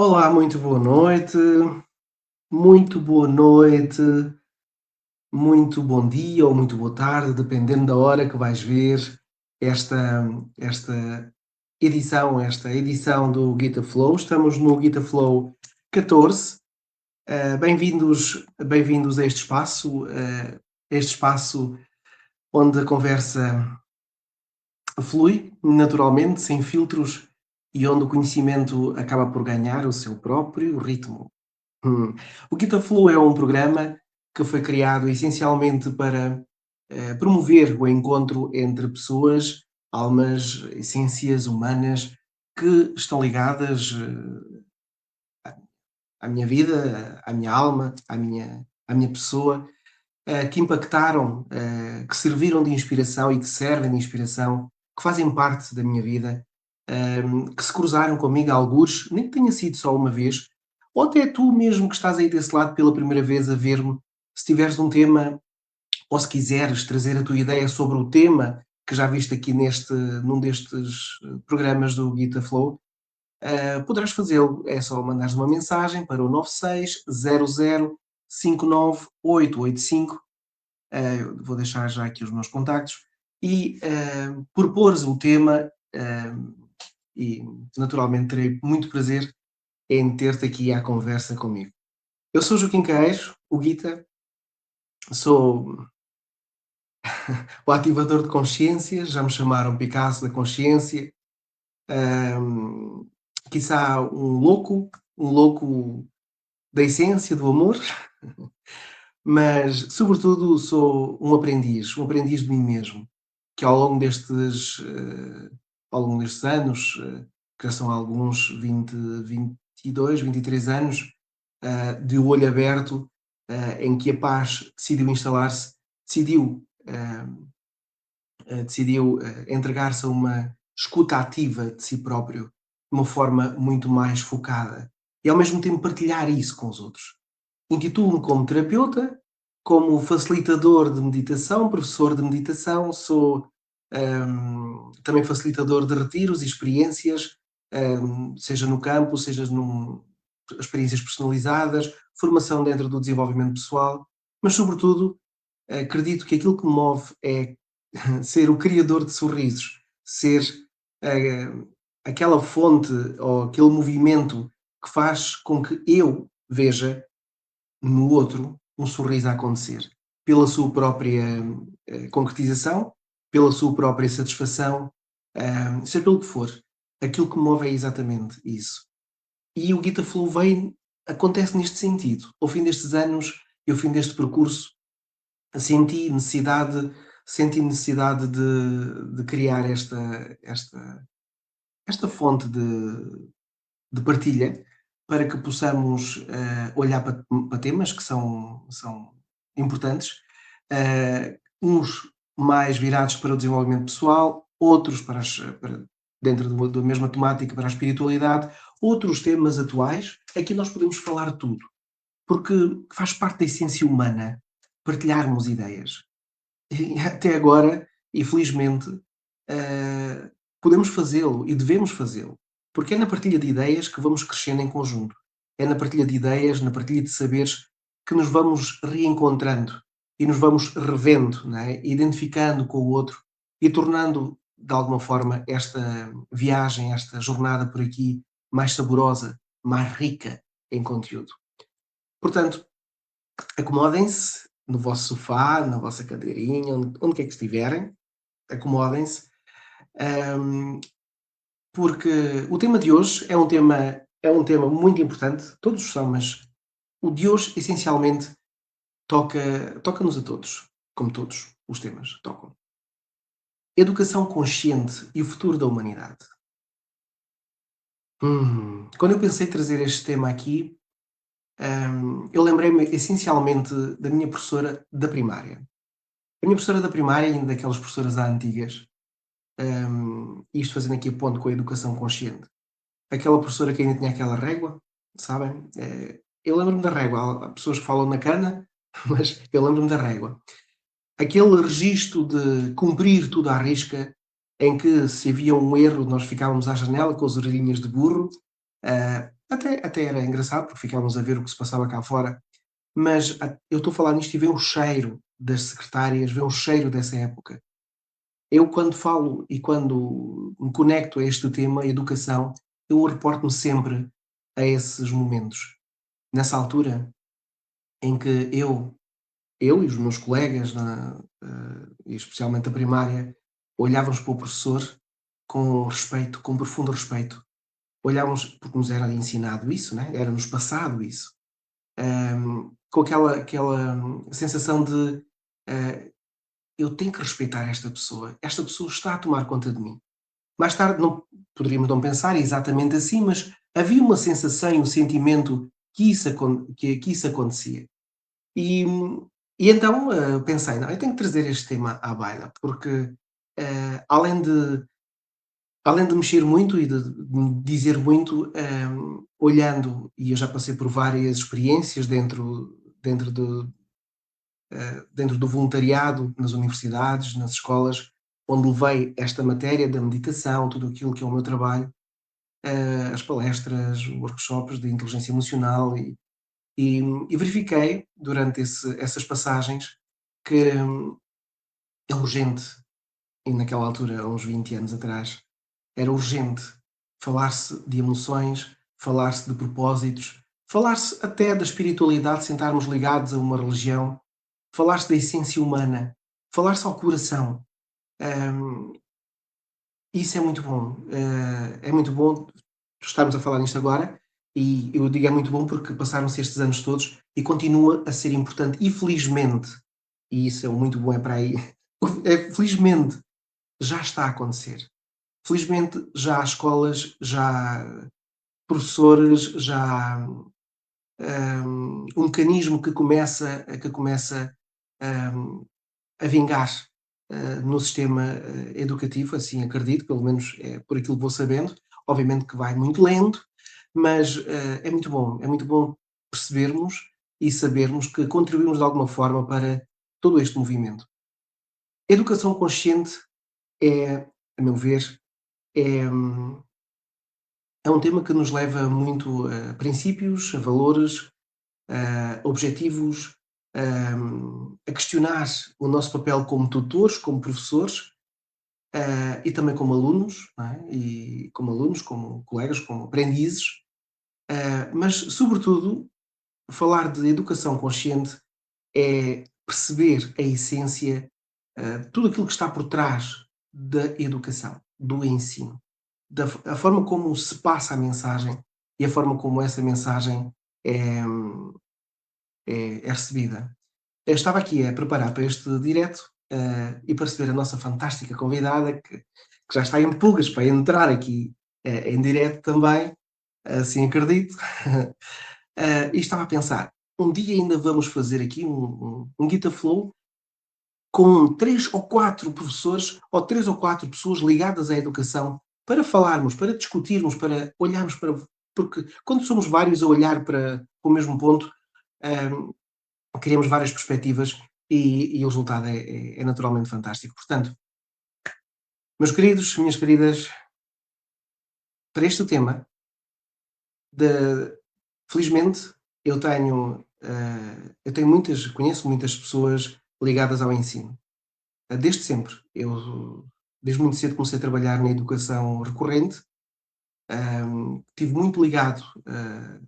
Olá, muito boa noite, muito bom dia ou muito boa tarde, dependendo da hora que vais ver esta, esta esta edição do Guita Flow. Estamos no Guita Flow 14. Bem-vindos a este espaço onde a conversa flui naturalmente, sem filtros, e onde o conhecimento acaba por ganhar o seu próprio ritmo. Hum. O GitFlow é um programa que foi criado essencialmente para promover o encontro entre pessoas, almas, essências humanas que estão ligadas à minha vida, à minha alma, à minha pessoa, que impactaram, que serviram de inspiração e que servem de inspiração, que fazem parte da minha vida, que se cruzaram comigo algures, nem que tenha sido só uma vez, ou até tu mesmo que estás aí desse lado pela primeira vez a ver-me, se tiveres um tema, ou se quiseres trazer a tua ideia sobre o tema que já viste aqui num destes programas do GitaFlow, poderás fazê-lo. É só mandares uma mensagem para o 96 00 59885. Vou deixar já aqui os meus contactos e propores o tema, e naturalmente terei muito prazer em ter-te aqui à conversa comigo. Eu sou Joaquim Queijo, o Guita, sou o ativador de consciências, já me chamaram Picasso da consciência, um, quiçá um louco da essência do amor, mas sobretudo sou um aprendiz de mim mesmo, que ao longo destes anos, que já são alguns 22, 23 anos, de olho aberto, em que a paz decidiu instalar-se, decidiu, entregar-se a uma escuta ativa de si próprio, de uma forma muito mais focada, e ao mesmo tempo partilhar isso com os outros. Intitulo-me como terapeuta, como facilitador de meditação, professor de meditação, sou também facilitador de retiros e experiências, seja no campo, seja experiências personalizadas, formação dentro do desenvolvimento pessoal, mas sobretudo acredito que aquilo que me move é ser o criador de sorrisos, ser uh, aquela fonte ou aquele movimento que faz com que eu veja no outro um sorriso a acontecer, pela sua própria concretização, pela sua própria satisfação, seja pelo que for. Aquilo que me move é exatamente isso. E o GitaFlow acontece neste sentido. Ao fim destes anos e ao fim deste percurso, senti necessidade, senti necessidade de criar esta fonte de partilha para que possamos olhar para temas que são importantes, uns mais virados para o desenvolvimento pessoal, outros dentro da mesma temática para a espiritualidade, outros temas atuais. Aqui nós podemos falar tudo, porque faz parte da essência humana partilharmos ideias. E até agora, e felizmente, eh, podemos fazê-lo e devemos fazê-lo, porque é na partilha de ideias que vamos crescendo em conjunto. É na partilha de ideias, na partilha de saberes que nos vamos reencontrando e nos vamos revendo, não é? Identificando com o outro e tornando, de alguma forma, esta viagem, esta jornada por aqui mais saborosa, mais rica em conteúdo. Portanto, acomodem-se no vosso sofá, na vossa cadeirinha, onde quer que estiverem, acomodem-se, hum, porque o tema de hoje é um tema muito importante, todos são, mas o de hoje essencialmente toca-nos a todos, como todos os temas tocam. Educação consciente e o futuro da humanidade. Quando eu pensei trazer este tema aqui, eu lembrei-me essencialmente da minha professora da primária. A minha professora da primária, ainda daquelas professoras antigas, isto fazendo aqui a ponto com a educação consciente. Aquela professora que ainda tinha aquela régua, sabem? Eu lembro-me da régua. Há pessoas que falam na cana, mas eu lembro-me da régua. Aquele registro de cumprir tudo à risca, em que se havia um erro, nós ficávamos à janela com as orelhinhas de burro, Até era engraçado, porque ficávamos a ver o que se passava cá fora, mas eu estou a falar nisto e ver o cheiro das secretárias, ver o cheiro dessa época. Eu quando falo e quando me conecto a este tema, educação, eu reporto-me sempre a esses momentos. Nessa altura em que eu e os meus colegas e especialmente a primária, olhávamos para o professor com respeito, com profundo respeito. Olhávamos porque nos era ensinado isso, né, era-nos passado isso. Com aquela sensação de, eh, eu tenho que respeitar esta pessoa está a tomar conta de mim. Mais tarde não poderíamos não pensar exatamente assim, mas havia uma sensação e um sentimento que isso acontecia. E e então, pensei: "Não, eu tenho que trazer este tema à baila", porque, além de mexer muito e de me dizer muito, olhando, e eu já passei por várias experiências dentro de dentro do voluntariado, nas universidades, nas escolas, onde levei esta matéria da meditação, tudo aquilo que é o meu trabalho, as palestras, workshops de inteligência emocional e verifiquei durante essas passagens que é urgente, e naquela altura, há uns 20 anos atrás, era urgente falar-se de emoções, falar-se de propósitos, falar-se até da espiritualidade sem estarmos ligados a uma religião, falar-se da essência humana, falar-se ao coração. Hum, Isso é muito bom estarmos a falar nisto agora, e eu digo é muito bom porque passaram-se estes anos todos e continua a ser importante e felizmente, e isso é muito bom, é para aí, felizmente já está a acontecer. Felizmente já há escolas, já há professores, já há, um mecanismo que começa, hum, a vingar, no sistema, educativo, assim acredito, pelo menos é por aquilo que vou sabendo. Obviamente que vai muito lento, mas, é muito bom percebermos e sabermos que contribuímos de alguma forma para todo este movimento. Educação consciente é, a meu ver, é, é um tema que nos leva muito a princípios, a valores, a objetivos, a questionar o nosso papel como tutores, como professores, e também como alunos, não é? E como alunos, como colegas, como aprendizes, mas sobretudo falar de educação consciente é perceber a essência, tudo aquilo que está por trás da educação, do ensino, a forma como se passa a mensagem e a forma como essa mensagem é, é recebida. Eu estava aqui a preparar para este direto, e para receber a nossa fantástica convidada, que já está em pulgas para entrar aqui, em direto também, assim acredito. E estava a pensar, um dia ainda vamos fazer aqui um GitaFlow com 3 ou 4 professores ou 3 ou 4 pessoas ligadas à educação para falarmos, para discutirmos, para olharmos para, porque quando somos vários a olhar para o mesmo ponto, hum, criamos várias perspectivas e o resultado é naturalmente fantástico. Portanto, meus queridos, minhas queridas, para este tema, de, felizmente eu tenho muitas, conheço muitas pessoas ligadas ao ensino. Desde sempre. Eu desde muito cedo comecei a trabalhar na educação recorrente, estive muito ligado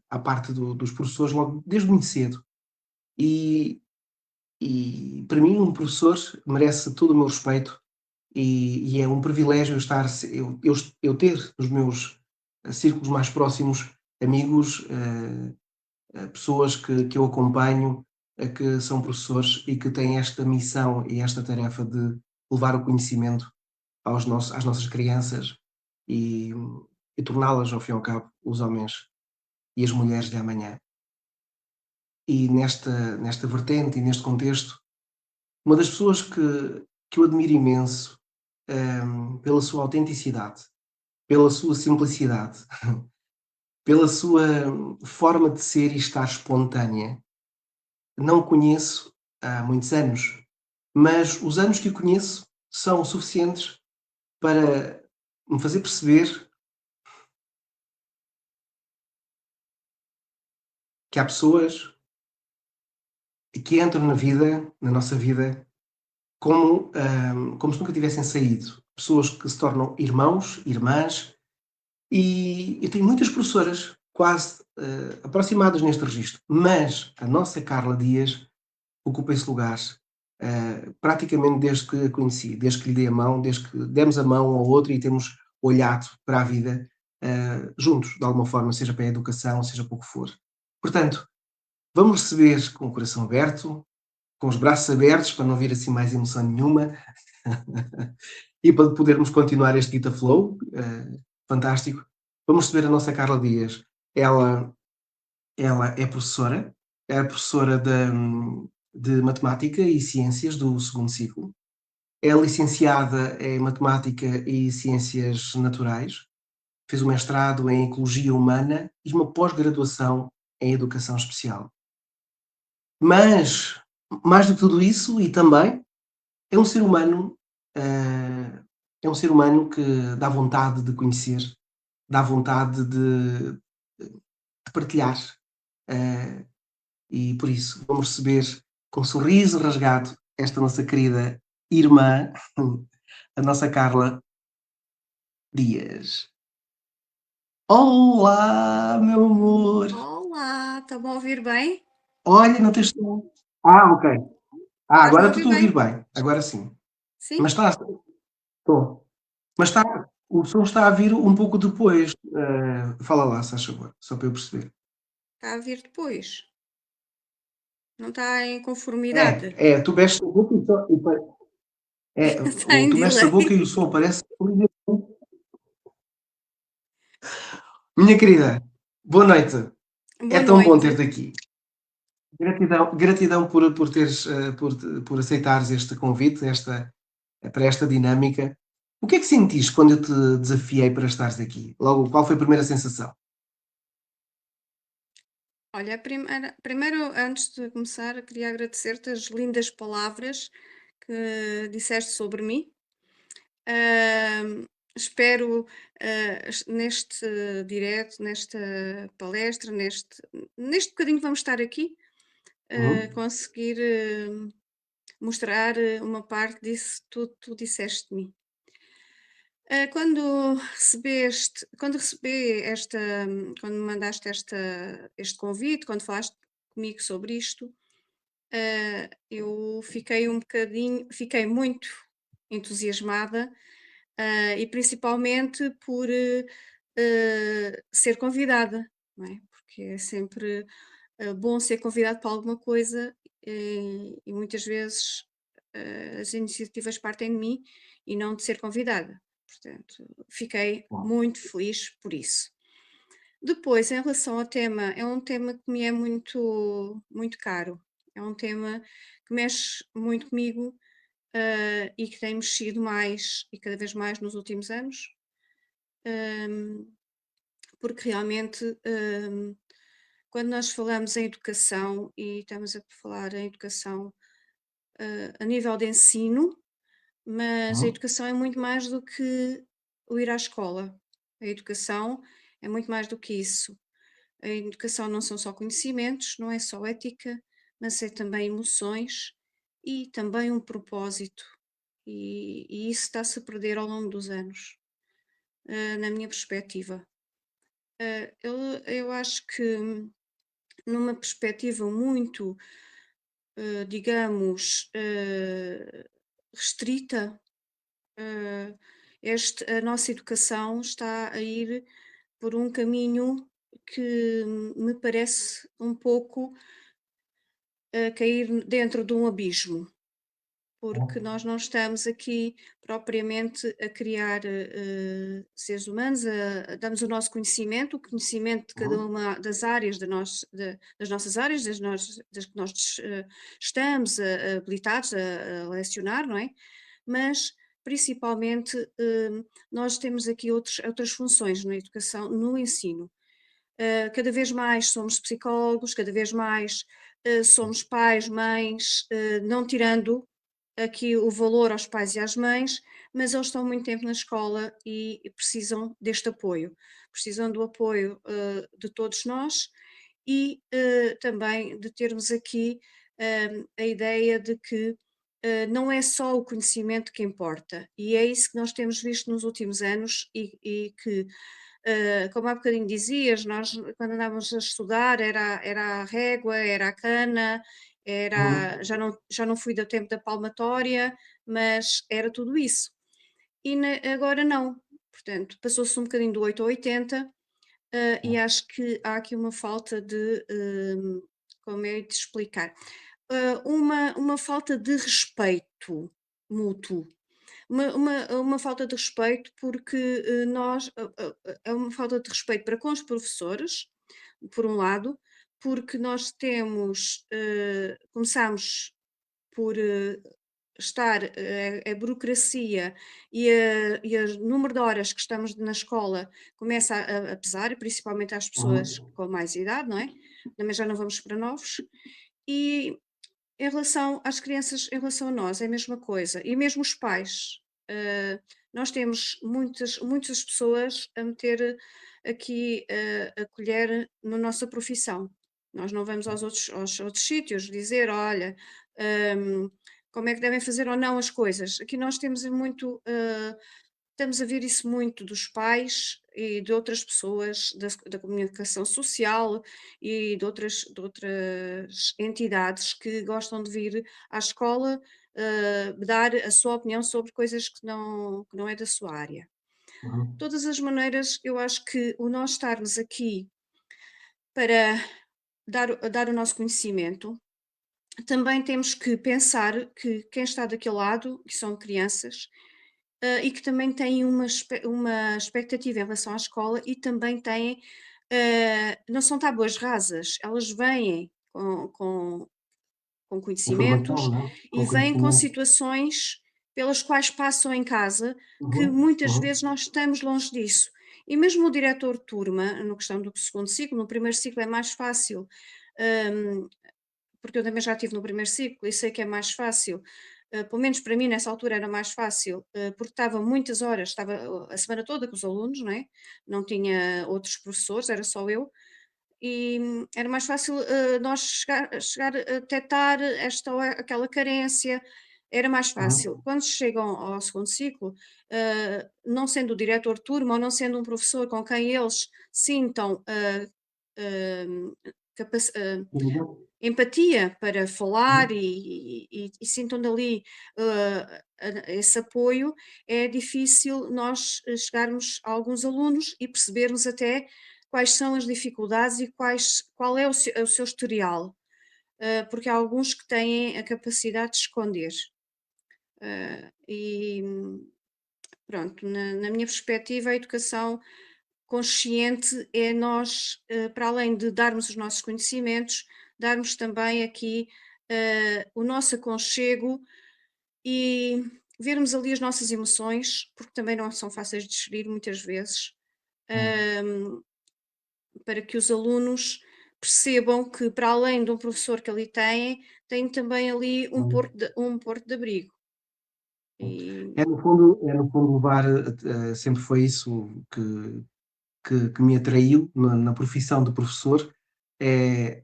à parte dos professores logo desde muito cedo. E, e para mim um professor merece todo o meu respeito e é um privilégio eu ter nos meus círculos mais próximos amigos, pessoas que eu acompanho, que são professores e que têm esta missão e esta tarefa de levar o conhecimento às nossas crianças e, e torná-las, ao fim e ao cabo, os homens e as mulheres de amanhã. E nesta vertente e neste contexto, uma das pessoas que eu admiro imenso, pela sua autenticidade, pela sua simplicidade, pela sua forma de ser e estar espontânea. Não o conheço há muitos anos, mas os anos que o conheço são suficientes para me fazer perceber que há pessoas que entram na nossa vida, como se nunca tivessem saído. Pessoas que se tornam irmãos, irmãs, e eu tenho muitas professoras quase aproximadas neste registro, mas a nossa Carla Dias ocupa esse lugar praticamente desde que a conheci, desde que lhe dei a mão, desde que demos a mão ao outro e temos olhado para a vida juntos, de alguma forma, seja para a educação, seja para o que for. Portanto, vamos receber com o coração aberto, com os braços abertos, para não vir assim mais emoção nenhuma, e para podermos continuar este Guita Flow, fantástico. Vamos receber a nossa Carla Dias. Ela, ela é professora de Matemática e Ciências do segundo ciclo. É licenciada em Matemática e Ciências Naturais. Fez um mestrado em Ecologia Humana e uma pós-graduação em Educação Especial. Mas, mais do que tudo isso, e também, é um ser humano, é um ser humano que dá vontade de conhecer, dá vontade de partilhar. eh, e por isso vamos receber com um sorriso rasgado esta nossa querida irmã, a nossa Carla Dias. Olá, meu amor! Olá, está-me a ouvir bem? Olha, não tens som. Ok. Estás-me Agora a estou ouvir a bem? ouvir bem. Agora sim. Sim? Mas está, estou. Mas está, o som está a vir um pouco depois. Fala lá, se faz favor, só para eu perceber. Está a vir depois. Não está em conformidade. Tu mexes a boca e só. Está em Tu mexes a delay. boca e o som aparece. Minha querida, boa noite. É Boa tão bom noite. ter-te aqui. Gratidão por aceitares este convite, para esta dinâmica. O que é que sentiste quando eu te desafiei para estares aqui? Logo, qual foi a primeira sensação? Olha, primeiro, antes de começar, queria agradecer-te as lindas palavras que disseste sobre mim. Espero, neste direto, nesta palestra, neste bocadinho que vamos estar aqui, Uhum, conseguir mostrar uma parte disso tudo que tu disseste de mim. Quando recebi quando me mandaste este convite, quando falaste comigo sobre isto, eu fiquei muito entusiasmada, e principalmente por ser convidada, não é? Porque é sempre bom ser convidado para alguma coisa, e muitas vezes as iniciativas partem de mim e não de ser convidada. Portanto, fiquei bom, muito feliz por isso. Depois, em relação ao tema, é um tema que me é muito, muito caro. É um tema que mexe muito comigo, e que tem mexido mais e cada vez mais nos últimos anos, hum, porque realmente, quando nós falamos em educação e estamos a falar em educação a nível de ensino, mas a uhum, educação é muito mais do que o ir à escola. A educação é muito mais do que isso. A educação não são só conhecimentos, não é só ética, mas é também emoções e também um propósito. E isso está-se a perder ao longo dos anos, na minha perspectiva. Eu acho que numa perspectiva muito, digamos, restrita, eh, a nossa educação está a ir por um caminho que me parece um pouco a cair dentro de um abismo, porque uhum, nós não estamos aqui propriamente a criar seres humanos, damos o nosso conhecimento, o conhecimento de cada uhum, uma das áreas das nossas áreas, das que nós estamos habilitados a lecionar, não é? Mas principalmente nós temos aqui outras funções na educação, no ensino. Cada vez mais somos psicólogos, cada vez mais somos pais, mães, não tirando aqui o valor aos pais e às mães, mas eles estão muito tempo na escola e precisam deste apoio. Precisam do apoio de todos nós e também de termos aqui a ideia de que não é só o conhecimento que importa, e é isso que nós temos visto nos últimos anos e que, como há bocadinho dizias, nós quando andávamos a estudar era a régua, era a cana, Uhum, já não fui do tempo da palmatória, mas era tudo isso. E agora não, portanto, passou-se um bocadinho do 8 ao 80, e sim. acho que há aqui uma falta de, como é de explicar? Uma falta de respeito mútuo, uma falta de respeito porque, é uma falta de respeito para com os professores, por um lado, porque nós começamos por, estar a burocracia e o número de horas que estamos na escola começa a pesar, principalmente às pessoas Uhum, com mais idade, não é? Também já não vamos para novos. E em relação às crianças, em relação a nós, é a mesma coisa. E mesmo os pais. Nós temos muitas pessoas a meter aqui a colher na nossa profissão. Nós não vamos aos outros sítios dizer, olha, hum, como é que devem fazer ou não as coisas. Aqui nós temos muito, estamos a ver isso muito dos pais e de outras pessoas da comunicação social e de outras entidades que gostam de vir à escola, dar a sua opinião sobre coisas que não é da sua área. uhum, De todas as maneiras, eu acho que o nós estarmos aqui para dar o nosso conhecimento, também temos que pensar que quem está daquele lado, que são crianças, e que também têm uma expectativa em relação à escola e também têm, não são tábuas rasas, elas vêm com informação, conhecimentos não é? e Com vêm com conhecimento. situações pelas quais passam em casa, que Uhum, muitas uhum, vezes nós estamos longe disso. E mesmo o diretor de turma, no questão do segundo ciclo, no primeiro ciclo é mais fácil, hum, porque eu também já estive no primeiro ciclo e sei que é mais fácil, pelo menos para mim nessa altura era mais fácil, porque estava muitas horas, estava a semana toda com os alunos, não é? Não tinha outros professores, era só eu, e era mais fácil nós chegar a detectar esta ou aquela carência, era mais fácil. uhum, Quando chegam ao segundo ciclo, não sendo o diretor de turma ou não sendo um professor com quem eles sintam capaci- uhum, empatia para falar uhum, e sintam dali esse apoio, é difícil nós chegarmos a alguns alunos e percebermos até quais são as dificuldades e qual é o seu historial, porque há alguns que têm a capacidade de esconder. E pronto, na minha perspectiva, a educação consciente é nós, para além de darmos os nossos conhecimentos, darmos também aqui o nosso aconchego e vermos ali as nossas emoções, porque também não são fáceis de gerir muitas vezes, uhum. hum, para que os alunos percebam que, para além de um professor que ali tem também ali Uhum. um porto de abrigo. E, É no fundo levar, sempre foi isso que me atraiu na profissão de professor,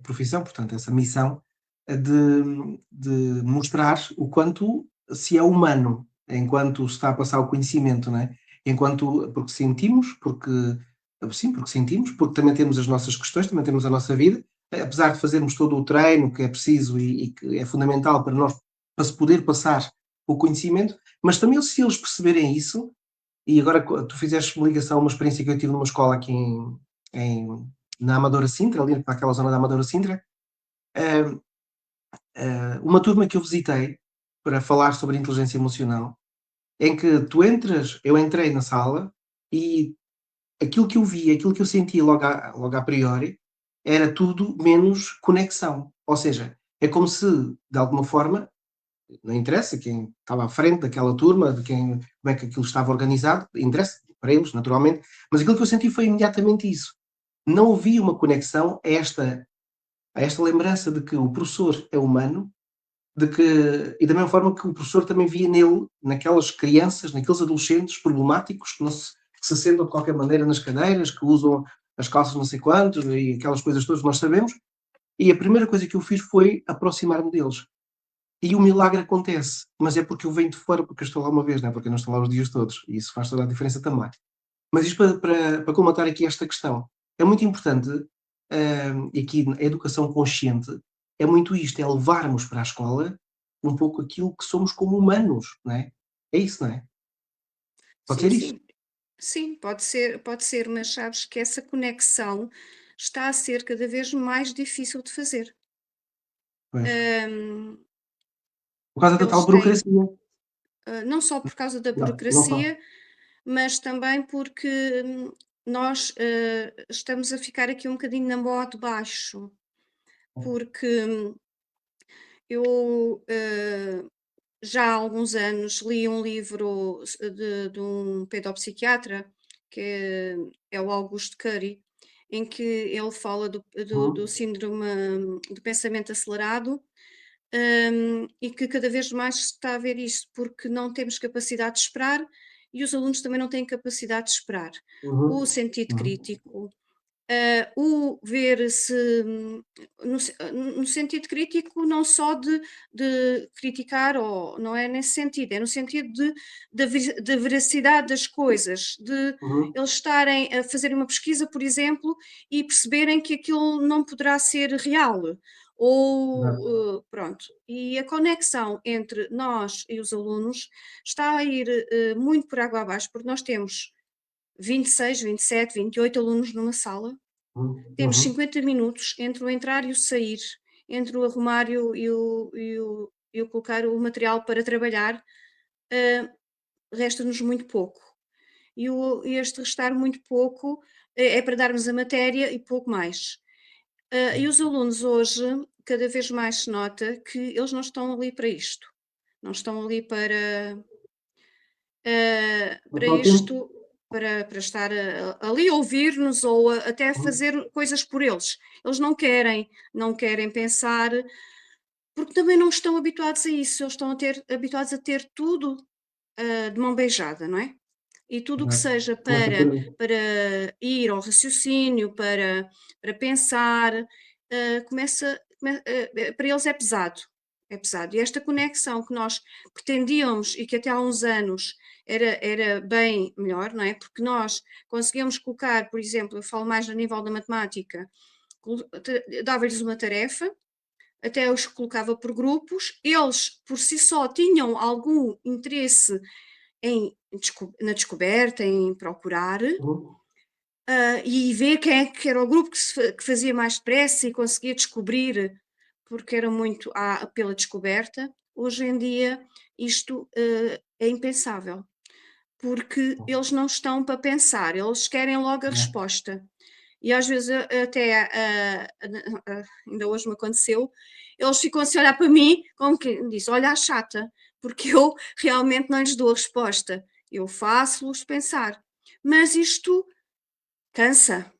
profissão, portanto, essa missão, de mostrar o quanto se é humano enquanto se está a passar o conhecimento, não é? Porque sentimos, sim, porque sentimos, porque também temos as nossas questões, também temos a nossa vida, apesar de fazermos todo o treino que é preciso e que é fundamental para se poder passar o conhecimento, mas também se eles perceberem isso, e agora tu fizeste uma ligação a uma experiência que eu tive numa escola aqui na Amadora Sintra, ali para aquela zona da Amadora Sintra, eh, uma turma que eu visitei para falar sobre inteligência emocional, em que eu entrei na sala e aquilo que eu vi, aquilo que eu sentia logo a priori, era tudo menos conexão. Ou seja, é como se, de alguma forma, não interessa quem estava à frente daquela turma, como é que aquilo estava organizado, interessa para eles, naturalmente, mas aquilo que eu senti foi imediatamente isso. Não havia uma conexão a esta lembrança de que o professor é humano, e da mesma forma que o professor também via nele, naquelas crianças, naqueles adolescentes problemáticos que se sentam de qualquer maneira nas cadeiras, que usam as calças não sei quantos e aquelas coisas todas que nós sabemos, e a primeira coisa que eu fiz foi aproximar-me deles. E o milagre acontece, mas é porque eu venho de fora, porque eu estou lá uma vez, não é, porque eu não estou lá os dias todos, e isso faz toda a diferença também. Mas isto para colmatar aqui esta questão, é muito importante, e aqui a educação consciente é muito isto, é levarmos para a escola um pouco aquilo que somos como humanos, não é? É isso, não é? Pode Sim, ser isso? sim. Sim, pode ser, mas sabes que essa conexão está a ser cada vez mais difícil de fazer. Pois. Hum, Por causa da tal eles têm, burocracia. não só por causa da Não só. burocracia, mas também porque nós estamos a ficar aqui um bocadinho na modo baixo, porque eu já há alguns anos li um livro de um pedopsiquiatra, que é o Augusto Curry, em que ele fala do Uhum, síndrome do pensamento acelerado, e que cada vez mais se está a ver isso, porque não temos capacidade de esperar e os alunos também não têm capacidade de esperar. O uhum, sentido uhum, crítico, o ver se no sentido crítico não só de criticar ou não é nesse sentido, é no sentido de da veracidade das coisas, de uhum, eles estarem a fazerem uma pesquisa, por exemplo, e perceberem que aquilo não poderá ser real, exato. ou, pronto. E a conexão entre nós e os alunos está a ir, muito por água abaixo, porque nós temos 26, 27, 28 alunos numa sala, Uhum, temos uhum, 50 minutos entre o entrar e o sair, entre o arrumar e o colocar o material para trabalhar, hã, resta-nos muito pouco. E este restar muito pouco é para darmos a matéria e pouco mais. E os alunos hoje, cada vez mais se nota que eles não estão ali para isto, não estão ali não para está ao tempo. isto, para estar ali a ouvir-nos ou até Uhum, fazer coisas por eles. Eles não querem pensar, porque também não estão habituados a isso, eles estão habituados a ter tudo de mão beijada, não é? E tudo o que exato. seja Começa por aí. para ir ao raciocínio, para pensar, para eles é pesado. É pesado. E esta conexão que nós pretendíamos e que até há uns anos era bem melhor, não é? Porque nós conseguíamos colocar, por exemplo, eu falo mais a nível da matemática, dava-lhes uma tarefa, até os colocava por grupos, eles por si só tinham algum interesse na descoberta, em procurar, Uhum, e ver quem é que era o grupo que fazia mais depressa e conseguia descobrir, porque era muito pela descoberta. Hoje em dia isto, é impensável, porque eles não estão para pensar, eles querem logo a é. resposta. E às vezes até, ainda hoje me aconteceu, eles ficam assim a olhar para mim como quem diz: "Olha a chata", porque eu realmente não lhes dou a resposta, eu faço-os pensar. Mas isto cansa,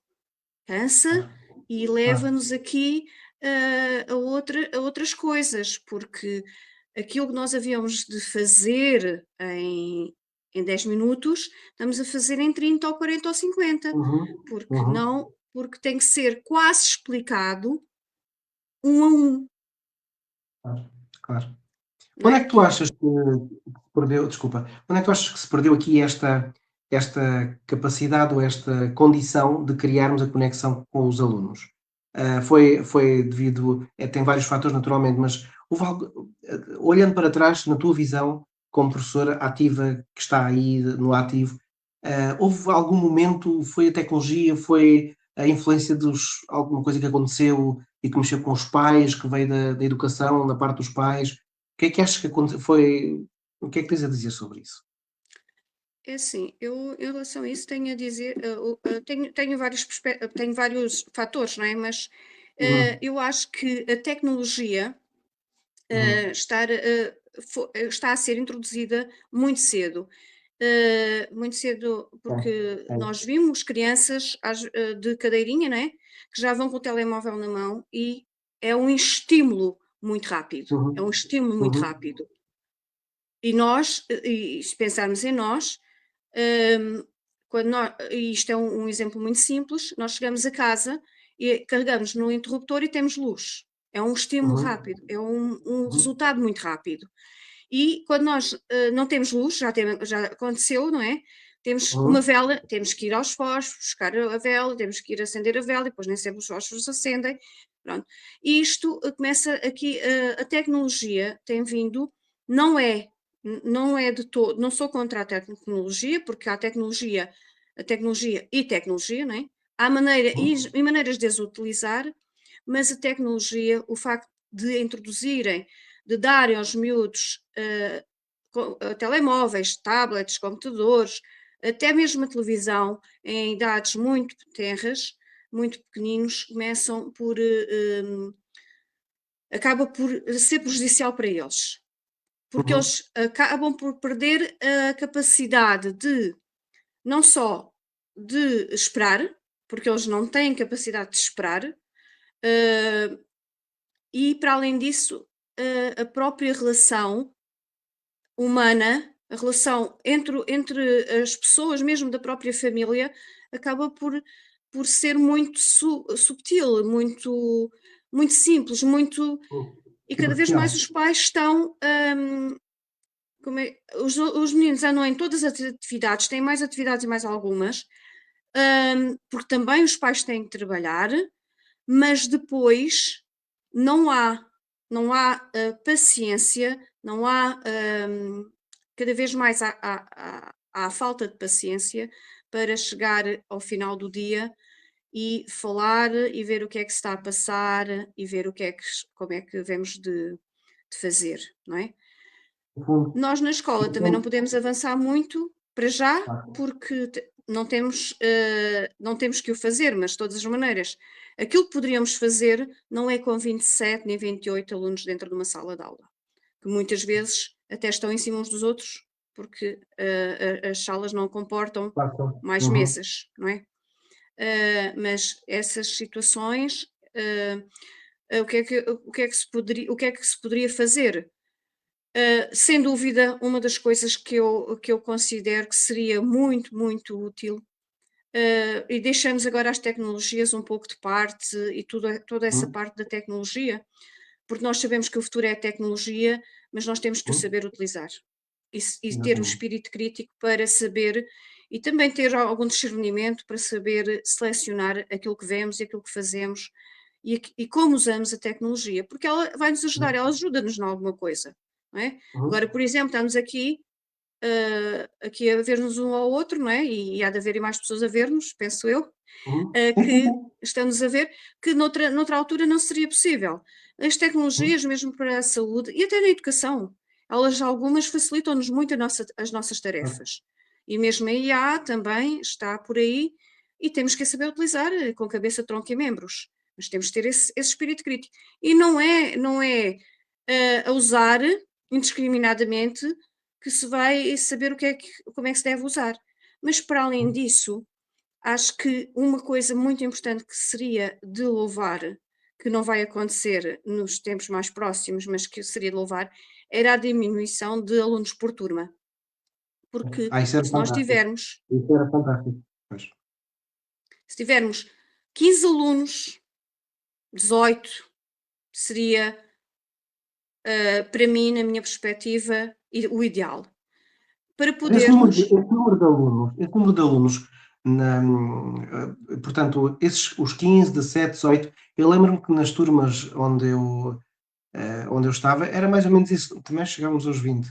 cansa Claro, e claro. leva-nos aqui, a outras coisas, porque aquilo que nós havíamos de fazer em 10 minutos, estamos a fazer em 30 ou 40 ou 50, Uhum, porque uhum, não porque tem que ser quase explicado um a um, claro, claro. não Quando é é? que tu achas que se perdeu, desculpa, quando é que tu achas que se perdeu aqui esta capacidade ou esta condição de criarmos a conexão com os alunos? Foi devido, tem vários fatores naturalmente, mas houve algo, olhando para trás, na tua visão, como professora ativa que está aí no ativo, houve algum momento, foi a tecnologia, foi a influência dos alguma coisa que aconteceu e que mexeu com os pais, que veio da educação, da parte dos pais? O que é que achas que foi, o que é que tens a dizer sobre isso? É assim, eu em relação a isso tenho a dizer, tenho vários fatores, não é? Mas Uhum, eu acho que a tecnologia uhum, está a ser introduzida muito cedo, porque é, nós vimos crianças de cadeirinha, né, que já vão com o telemóvel na mão e é um estímulo muito rápido, é um uhum, estímulo muito uhum, rápido. E nós, e se pensarmos em nós, hum, e isto é um exemplo muito simples, nós chegamos a casa e carregamos no interruptor e temos luz. É um estímulo Uhum. rápido, é um Uhum. resultado muito rápido. E quando nós não temos luz, já aconteceu, não é? Temos uma Uhum. vela, temos que ir aos fósforos, buscar a vela, temos que ir acender a vela e depois nem sempre os fósforos acendem. Pronto. E isto começa aqui, a tecnologia tem vindo, não é, não é de todo, não sou contra a tecnologia, porque há tecnologia, a tecnologia e tecnologia, não é? Há Uhum. maneiras de as utilizar, mas a tecnologia, o facto de introduzirem, de darem aos miúdos telemóveis, tablets, computadores, até mesmo a televisão, em idades muito tenras, muito pequeninos, começam por. Acaba por ser prejudicial para eles, porque Uhum. eles acabam por perder a capacidade de, não só de esperar, porque eles não têm capacidade de esperar, eh, e para além disso, a própria relação humana, a relação entre as pessoas, mesmo da própria família, acaba por ser muito subtil, muito simples, muito. Uhum. E cada vez mais Superficial. os pais estão. Os meninos andam em todas as atividades, têm mais atividades e mais algumas, porque também os pais têm que trabalhar, mas depois não há, não há paciência, não há, cada vez mais há falta de paciência para chegar ao final do dia e falar e ver o que é que se está a passar e ver o que é que, como é que devemos de fazer, não é? No fundo, Nós na escola também não ficamos. podemos avançar muito para já, Ah, porque não temos que o fazer, mas de todas as maneiras, aquilo que poderíamos fazer não é com 27 nem 28 alunos dentro de uma sala de aula, que muitas vezes até estão em cima uns dos outros, porque as salas não comportam claro que não. mais Uhum. mesas, não é? Mas essas situações, o que é que se poderia fazer? Sem dúvida, uma das coisas que eu considero que seria muito, muito útil, e deixamos agora as tecnologias um pouco de parte e toda essa Uhum. parte da tecnologia, porque nós sabemos que o futuro é a tecnologia, mas nós temos que o Uhum. saber utilizar e ter o Exatamente. espírito crítico para saber e também ter algum discernimento para saber selecionar aquilo que vemos e aquilo que fazemos e como usamos a tecnologia, porque ela vai nos ajudar, Uhum. ela ajuda-nos em alguma coisa, não é? Agora, Uhum. por exemplo, estamos aqui a ver-nos um ao outro, não é? E há de haver mais pessoas a ver-nos, penso eu, Uhum. Sim, sim, que sim. estamos a ver que noutra altura não seria possível. As Uhum. tecnologias, mesmo para a saúde e até na educação, elas algumas facilitam-nos muito as nossas Claro. tarefas. E mesmo a IA também está por aí e temos que a saber utilizar com cabeça, tronco e membros. Mas temos que ter esse espírito crítico. E não é a usar indiscriminadamente que se vai saber como é que se deve usar. Mas para além Uhum. disso, acho que uma coisa muito importante que seria de louvar, que não vai acontecer nos tempos mais próximos, mas que seria de louvar, era a diminuição de alunos por turma. Porque Isso era se nós fantástico. tivermos, Isso era fantástico. Pois. se tivermos 15 alunos, 18 seria, para mim, na minha perspectiva, o ideal. Para Mas esse número de podermos, na portanto, esses os 15, 17, 18, eu lembro-me que nas turmas onde eu estava, era mais ou menos isso, também chegávamos aos 20.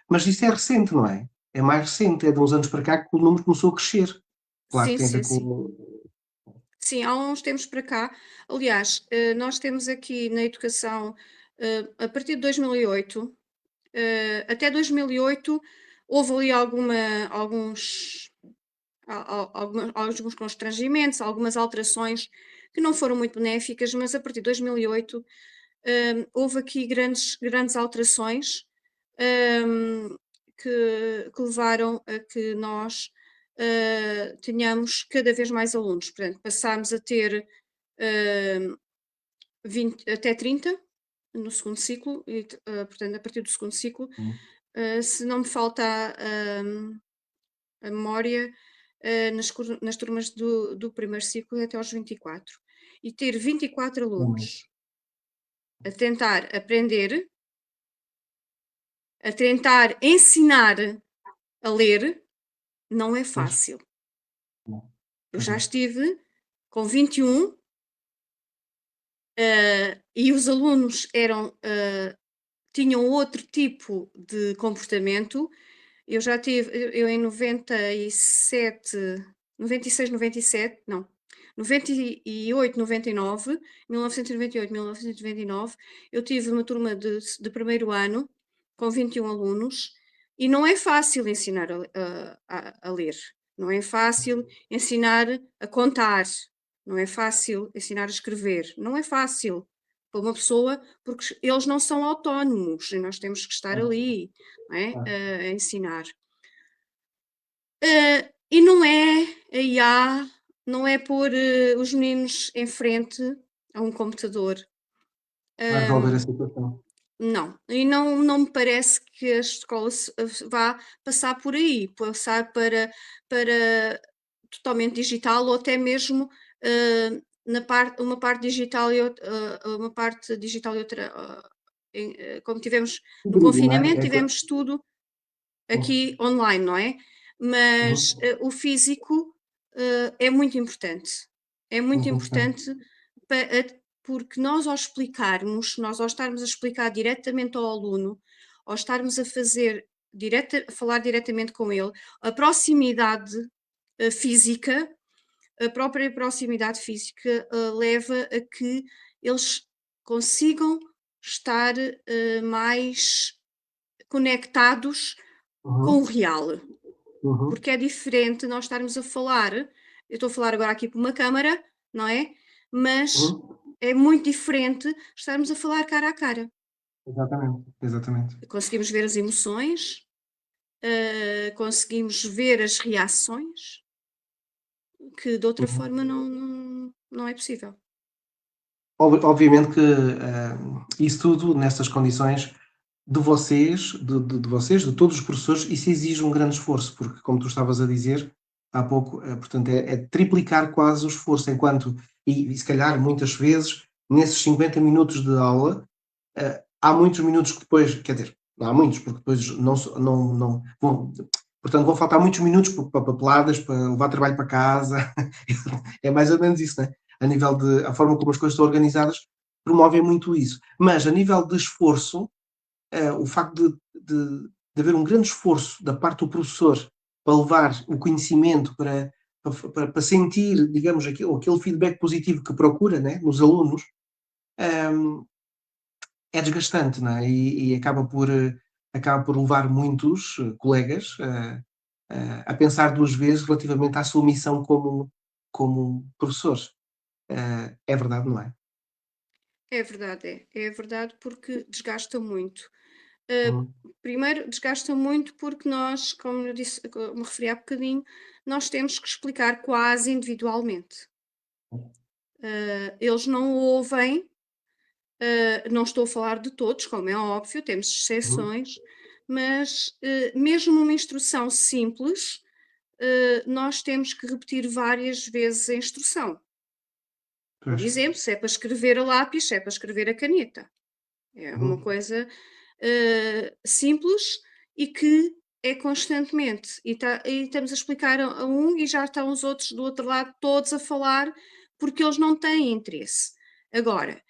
Mas isso é recente, não é? É mais recente, é de uns anos para cá que o número começou a crescer. Claro que sim, tem a ver sim, com sim. Sim, há uns tempos para cá. Aliás, nós temos aqui na educação, a partir de 2008, até 2008 houve ali alguns constrangimentos, algumas alterações que não foram muito benéficas, mas a partir de 2008 houve aqui grandes alterações hum, que levaram a que nós tenhamos cada vez mais alunos. Portanto, passámos a ter hum, 20, até 30 no segundo ciclo, e, portanto, a partir do segundo ciclo, Uhum. se não me falta a memória, nas turmas do primeiro ciclo até aos 24. E ter 24 alunos a tentar aprender, a tentar ensinar a ler, não é Pois, fácil. não, Eu pois já não. estive com 21, e os alunos tinham outro tipo de comportamento. Eu já tive, eu em 97, 96, 97, não, 98, 99, 1998, 1999, eu tive uma turma de primeiro ano com 21 alunos e não é fácil ensinar a ler, não é fácil ensinar a contar, não é fácil ensinar a escrever, não é fácil para uma pessoa, porque eles não são autónomos e nós temos que estar Claro, ali, não é, claro. a ensinar. E não é a IA, não é pôr, os meninos em frente a um computador. Vai resolver a situação. Não, e não me parece que a escola vá passar por aí, passar para totalmente digital ou até mesmo, uma parte digital e uma parte digital e outra, como tivemos no Híbrido, não é? confinamento, tivemos tudo aqui online, não é? Mas, Uhum. o físico, é muito importante. É muito Muito importante. importante porque nós ao explicarmos, nós ao estarmos a explicar diretamente ao aluno, ao estarmos a a falar diretamente com ele, a proximidade, física, a própria proximidade física, leva a que eles consigam estar, mais conectados com o Uhum. real, Uhum. porque é diferente nós estarmos a falar, eu estou a falar agora aqui para uma câmara, não é? Mas Uhum. é muito diferente estarmos a falar cara a cara. Exatamente, exatamente. Conseguimos ver as emoções, conseguimos ver as reações, que de outra Uhum. forma não é possível. Obviamente que, isso tudo nessas condições de vocês, de vocês, de todos os professores, isso exige um grande esforço, porque como tu estavas a dizer há pouco, portanto é triplicar quase o esforço, enquanto e se calhar muitas vezes, nesses 50 minutos de aula, há muitos minutos que depois quer dizer, não há muitos, porque depois não vão portanto vão faltar muitos minutos para papeladas, para levar trabalho para casa, é mais ou menos isso, né? A nível de a forma como as coisas estão organizadas, promovem muito isso. Mas a nível de esforço, o facto de haver um grande esforço da parte do professor para levar o conhecimento para sentir, digamos, aquele feedback positivo que procura, né, nos alunos, hum, é desgastante, não é? E acaba por levar muitos colegas a pensar duas vezes relativamente à sua missão como professor. É verdade, não é? É verdade, é verdade porque desgasta muito. Eh, Uhum, Primeiro desgasta muito porque nós, como eu disse, como me referi há bocadinho, nós temos que explicar quase individualmente. Eles não ouvem, não estou a falar de todos, como é óbvio, temos uhum, exceções, mas mesmo uma instrução simples, nós temos que repetir várias vezes a instrução. Por pois. exemplo, se é para escrever a lápis, se é para escrever a caneta. É uma Uhum, coisa, simples e que é constantemente. E estamos a explicar a um e já estão os outros do outro lado todos a falar, porque eles não têm interesse. Agora,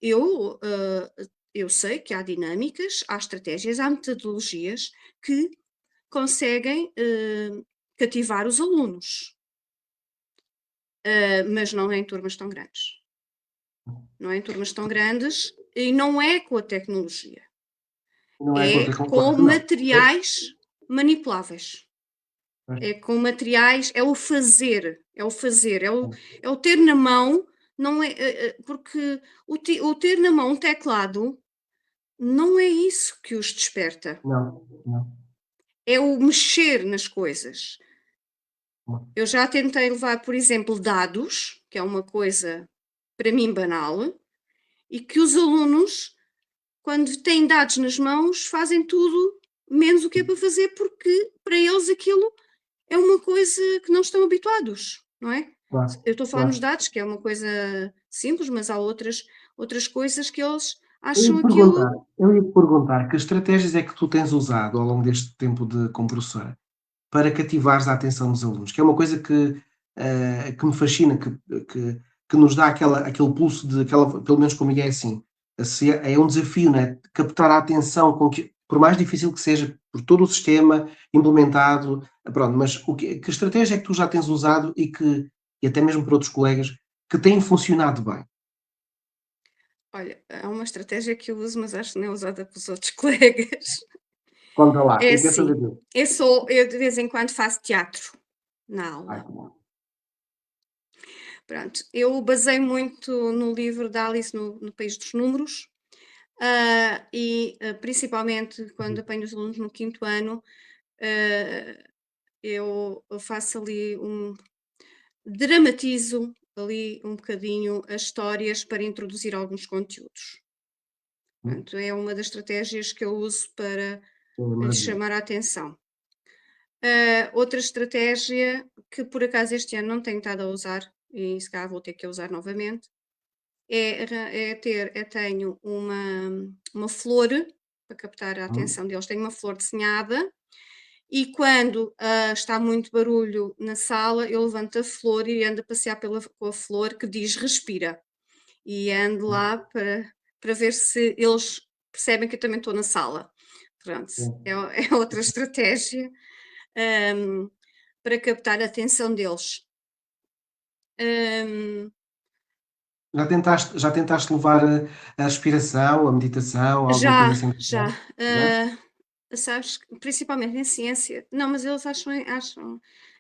eu sei que há dinâmicas, há estratégias, há metodologias que conseguem, cativar os alunos, mas não em turmas tão grandes. Não é em turmas tão grandes e não é com a tecnologia. não é É contra com com claro que não. materiais manipuláveis. Pois, É com materiais, é o fazer, é o fazer, sim. é o ter na mão, não é, porque o ter na mão um teclado não é isso que os desperta, Não, não, é o mexer nas coisas. não. Eu já tentei levar, por exemplo, dados, que é uma coisa para mim banal, e que os alunos, quando têm dados nas mãos, fazem tudo menos o que é para fazer, porque para eles aquilo é uma coisa que não estão habituados, não é? Claro, Eu estou a falar nos claro. dados, que é uma coisa simples, mas há outras coisas que eles Eu ia acham te aquilo. perguntar eu ia te perguntar que estratégias é que tu tens usado ao longo deste tempo como professora, para cativares a atenção dos alunos? Que é uma coisa que me fascina, que nos dá aquele pulso de aquela pelo menos comigo é assim, se é um desafio, né, captar a atenção com que por mais difícil que seja, por todo o sistema implementado, pronto, mas que estratégia é que tu já tens usado e até mesmo para outros colegas, que têm funcionado bem? Olha, há uma estratégia que eu uso, mas acho que não é usada pelos outros colegas. Conta lá, É eu quero saber assim, dele. eu de vez em quando faço teatro na Ai, aula. que bom. Pronto, eu basei muito no livro da Alice no País dos Números, principalmente quando apanho os alunos no quinto ano, ah, eu faço ali dramatizo ali um bocadinho as histórias para introduzir alguns conteúdos. Portanto, é uma das estratégias que eu uso para lhes Maravilha. chamar a atenção. Outra estratégia que por acaso este ano não tenho estado a usar, e se calhar vou ter que usar novamente, tenho uma flor para captar a Hum, atenção deles. Tenho uma flor desenhada e quando está muito barulho na sala, eu levanto a flor e ando a passear com a flor que diz respira. E ando hum, lá para ver se eles percebem que eu também estou na sala. Pronto, hum. é outra estratégia, hum, para captar a atenção deles. Hum, Já tentaste levar a respiração, a meditação, alguma coisa já, assim do já. género? Já? Sabes, principalmente em ciência. Não, mas eles acham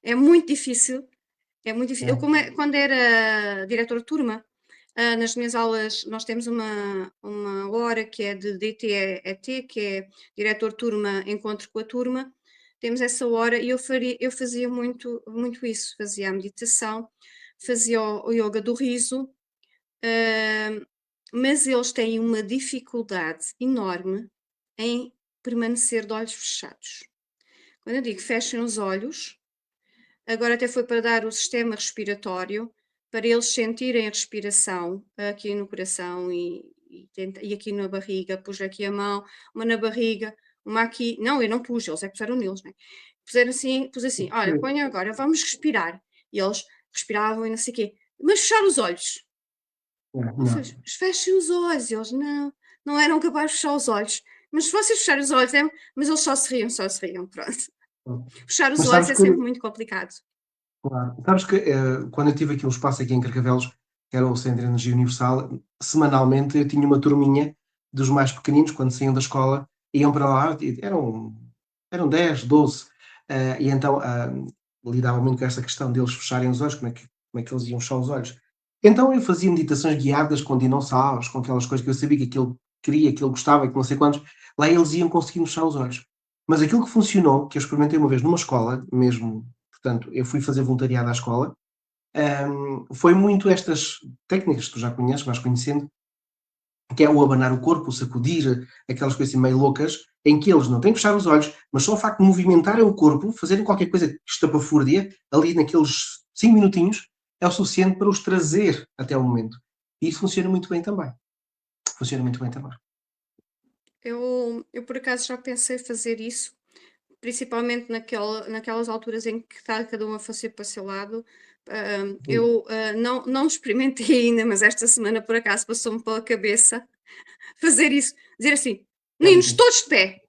é muito difícil, é muito difícil. Eu É. quando era diretora de turma, nas minhas aulas nós temos uma hora que é de DT/ET, que é diretor de turma, encontro com a turma. Temos essa hora e eu fazia muito isso, fazia a meditação, fazia o ioga do riso, hã, mas eles têm uma dificuldade enorme em permanecer de olhos fechados. Quando eu digo fechem os olhos, agora até foi para dar o sistema respiratório, para eles sentirem a respiração aqui no coração e aqui na barriga. Pus aqui a mão, uma na barriga, uma aqui. Não, eu não pus, eles é que puseram neles, né? Puseram assim, pus assim: olha, Sim. ponha agora, vamos respirar. E eles respiravam e não sei o quê. Mas fechar os olhos. É, Eu não. fiz: "Fechem os olhos", e eles: não eram capazes de fechar os olhos. "Mas se vocês fecharem os olhos é", mas eles só se riam, pronto. Fechar os Mas olhos sabes é que sempre muito complicado. claro, sabes que, quando eu tive aqui um espaço aqui em Carcavelos, que era o Centro de Energia Universal, semanalmente eu tinha uma turminha dos mais pequeninos, quando saíam da escola, iam para lá, e eram 10, 12, e então, lidava muito com essa questão deles fecharem os olhos, como é que eles iam fechar os olhos. Então eu fazia meditações guiadas com dinossauros, com aquelas coisas que eu sabia que aquilo queria, que ele gostava, que não sei quantos, lá eles iam conseguindo fechar os olhos. Mas aquilo que funcionou, que eu experimentei uma vez numa escola, mesmo, portanto, eu fui fazer voluntariado à escola, foi muito estas técnicas que tu já conheces, vais conhecendo, que é o abanar o corpo, o sacudir, aquelas coisas assim meio loucas, em que eles não têm que fechar os olhos, mas só o facto de movimentarem o corpo, fazerem qualquer coisa estapafúrdia, ali naqueles 5 minutinhos, é o suficiente para os trazer até o momento. E isso funciona muito bem também. Funciona muito bem também. Eu por acaso já pensei fazer isso, principalmente naquelas alturas em que está cada um a fazer para o seu lado. Sim. Não experimentei ainda, mas esta semana por acaso passou-me pela cabeça fazer isso, dizer assim: "Meninos, Certo. todos de pé,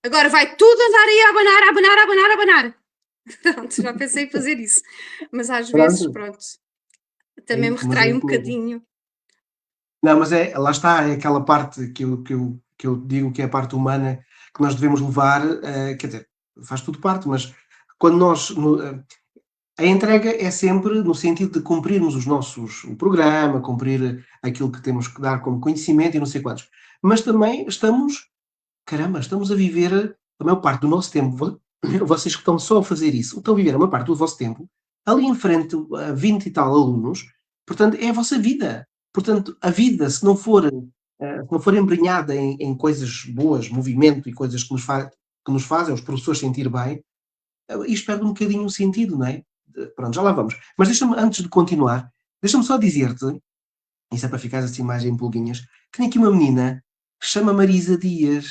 agora vai tudo andar aí a abanar, a abanar, a abanar, a abanar". Pronto, já pensei em fazer isso, mas às vezes, Pronto, pronto, é também me isso, mas é retrai um isso mesmo. bocadinho. Não, mas lá está, é aquela parte que eu digo que é a parte humana que nós devemos levar, quer dizer, faz tudo parte, mas quando nós a entrega é sempre no sentido de cumprirmos o programa, cumprir aquilo que temos que dar como conhecimento e não sei quantos. Mas também estamos a viver a maior parte do nosso tempo, vocês que estão só a fazer isso, estão a viver a maior parte do vosso tempo ali em frente a 20 e tal alunos, portanto, é a vossa vida. Portanto, a vida, se não for embrenhada em coisas boas, movimento e coisas que nos fazem os professores sentir bem, isto perde um bocadinho o sentido, não é? Pronto, já lá vamos. Mas deixa-me, antes de continuar, deixa-me só dizer-te, isso é para ficar assim mais em pulguinhas, que tem aqui uma menina que se chama Marisa Dias,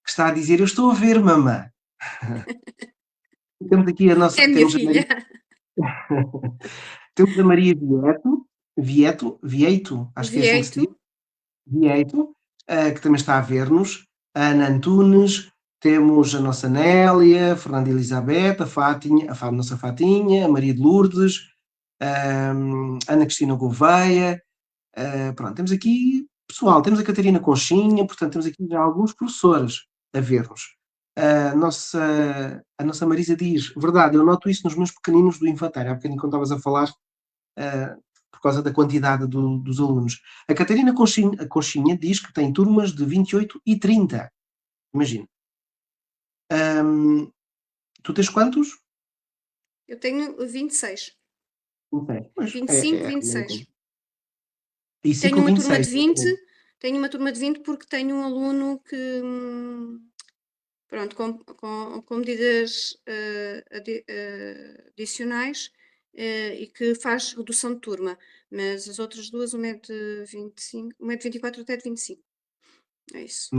que está a dizer: "Eu estou a ver, mamã". Temos aqui a É nossa a minha temos a Maria filha. temos a Maria Vieito, acho que é assim que se Vieito. diz, Vieito, que também está a ver-nos, a Ana Antunes, temos a nossa Nélia, a Fernanda Elizabeth, a Fatinha, a nossa Fatinha, a Maria de Lourdes, Ana Cristina Gouveia, pronto, temos aqui pessoal, temos a Catarina Conchinha, portanto, temos aqui já alguns professores a ver-nos. A nossa Marisa diz: verdade, eu noto isso nos meus pequeninos do infantário. Há bocadinho, quando estavas a falar, uh, por causa da quantidade dos alunos. A Catarina Conchinha diz que tem turmas de 28 e 30. Imagina. Tu tens quantos? Eu tenho 26. Não sei. Pois, 25, é 26. e Tenho ciclo uma turma 26, de 20, exatamente. tenho uma turma de 20 porque tenho um aluno que, pronto, com medidas, adicionais, e que faz redução de turma, mas as outras 2, uma é de 25, uma é de 24, outra é de 25. É isso.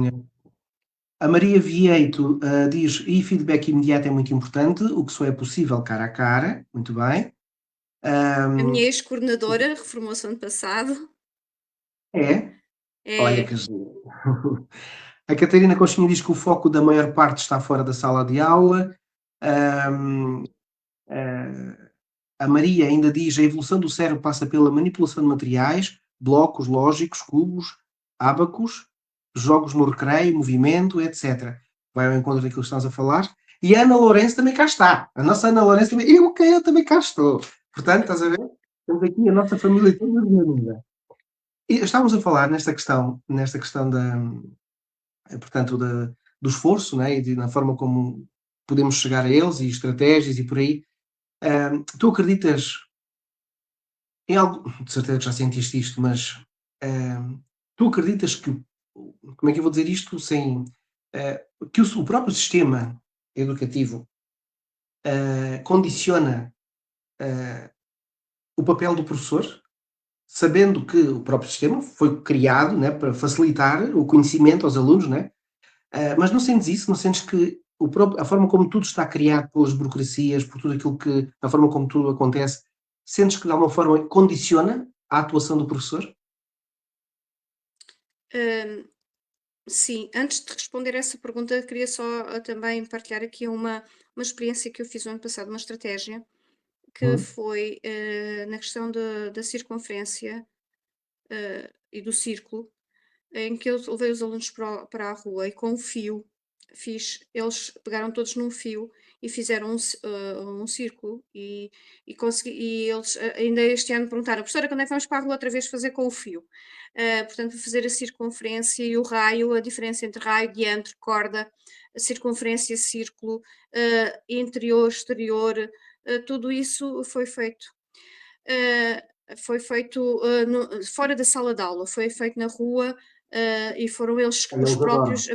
A Maria Vieito diz: e feedback imediato é muito importante, o que só é possível cara a cara. Muito bem. A minha Um, ex-coordenadora reformou-se ano passado. é, olha que É, giro. A Catarina Conchinha diz que o foco da maior parte está fora da sala de aula. Um, a Maria ainda diz: a evolução do cérebro passa pela manipulação de materiais, blocos lógicos, cubos, ábacos, jogos no recreio, movimento, etc. Vai ao encontro daquilo que estamos a falar. E a Ana Lourenço também cá está. A nossa Ana Lourenço também. Eu também cá estou. Portanto, estás a ver? Temos aqui a nossa família toda reunida. E estávamos a falar nesta questão portanto, do esforço, né? E na forma como podemos chegar a eles e estratégias e por aí. Tu acreditas em algo, de certeza que já sentiste isto, mas tu acreditas que, como é que eu vou dizer isto sem, que o próprio sistema educativo condiciona o papel do professor, sabendo que o próprio sistema foi criado, né, para facilitar o conhecimento aos alunos, né? Mas não sentes isso? Não sentes que a forma como tudo está criado pelas burocracias, por tudo aquilo que, a forma como tudo acontece, sentes que de alguma forma condiciona a atuação do professor? hum, sim, antes de responder essa pergunta, queria só, também partilhar aqui uma experiência que eu fiz o ano passado, uma estratégia, que Uhum, foi, na questão da circunferência, e do círculo, em que eu levei os alunos para a rua e com um fio eles pegaram todos num fio e fizeram um círculo e eles ainda este ano perguntaram: "Professora, quando é que vamos para a rua outra vez fazer com o fio?". Portanto, fazer a circunferência e o raio, a diferença entre raio, diâmetro, corda, a circunferência, círculo, interior, exterior, tudo isso foi feito, fora da sala de aula, foi feito na rua, e foram eles olha, os eles adoram. próprios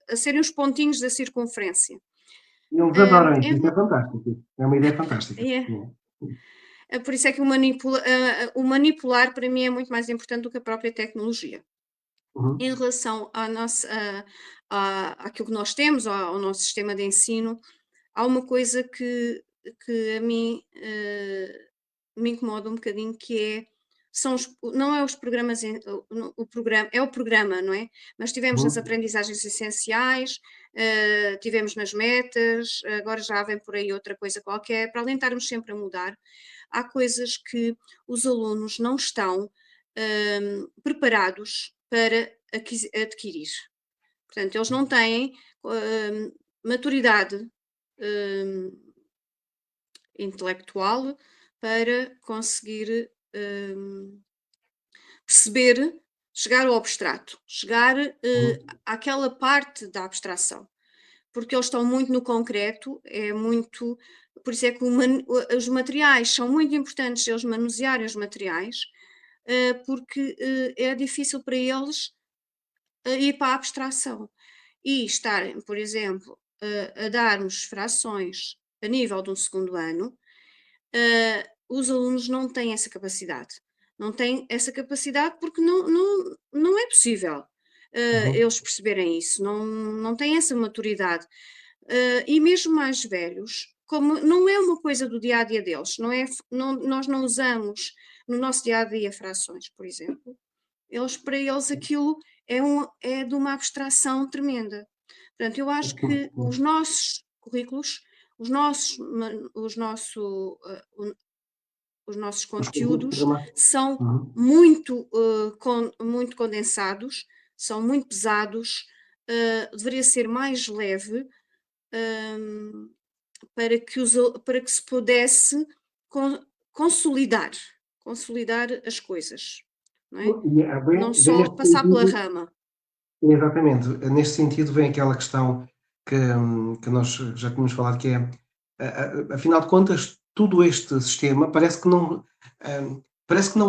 a serem os pontinhos da circunferência. Eles Hã, adoram isso, em isso é rela fantástico. É uma ideia fantástica. é, É. é por isso é que o manipular para mim é muito mais importante do que a própria tecnologia. Em Uhum, relação à nossa àquilo que nós temos, ao nosso sistema de ensino, há uma coisa que a mim, me incomoda um bocadinho, que são não é os programas o programa é o programa, não é? Nós tivemos nas uhum. aprendizagens essenciais, tivemos nas metas, agora já vem por aí outra coisa qualquer, para além de estarmos sempre a mudar, há coisas que os alunos não estão, preparados para adquirir. Portanto, eles não têm, maturidade, hum, intelectual para conseguir, perceber, chegar ao abstrato, chegar, Uhum. àquela parte da abstração, porque eles estão muito no concreto, é muito por isso é que os materiais são muito importantes, eles manusearem os materiais, porque, é difícil para eles, ir para a abstração. E estarem, por exemplo, a darmos frações, a nível de um segundo ano, os alunos não têm essa capacidade. Não têm essa capacidade porque não é possível, uhum, eles perceberem isso, não têm essa maturidade. E mesmo mais velhos, como não é uma coisa do dia a dia deles, não é, nós não usamos no nosso dia a dia frações, por exemplo, para eles aquilo é de uma abstração tremenda. Portanto, eu acho sim, que sim. os nossos currículos, os nossos, os nosso, os nossos Os conteúdos conteúdos programáticos. são Uhum. muito, muito condensados, são muito pesados, deveria ser mais leve, hum, para que se pudesse con- consolidar, consolidar as coisas, não é? E Não vem só neste passar pela sentido. rama. Exatamente. Neste sentido vem aquela questão que nós já tínhamos falado, que é, afinal de contas, todo este sistema parece que não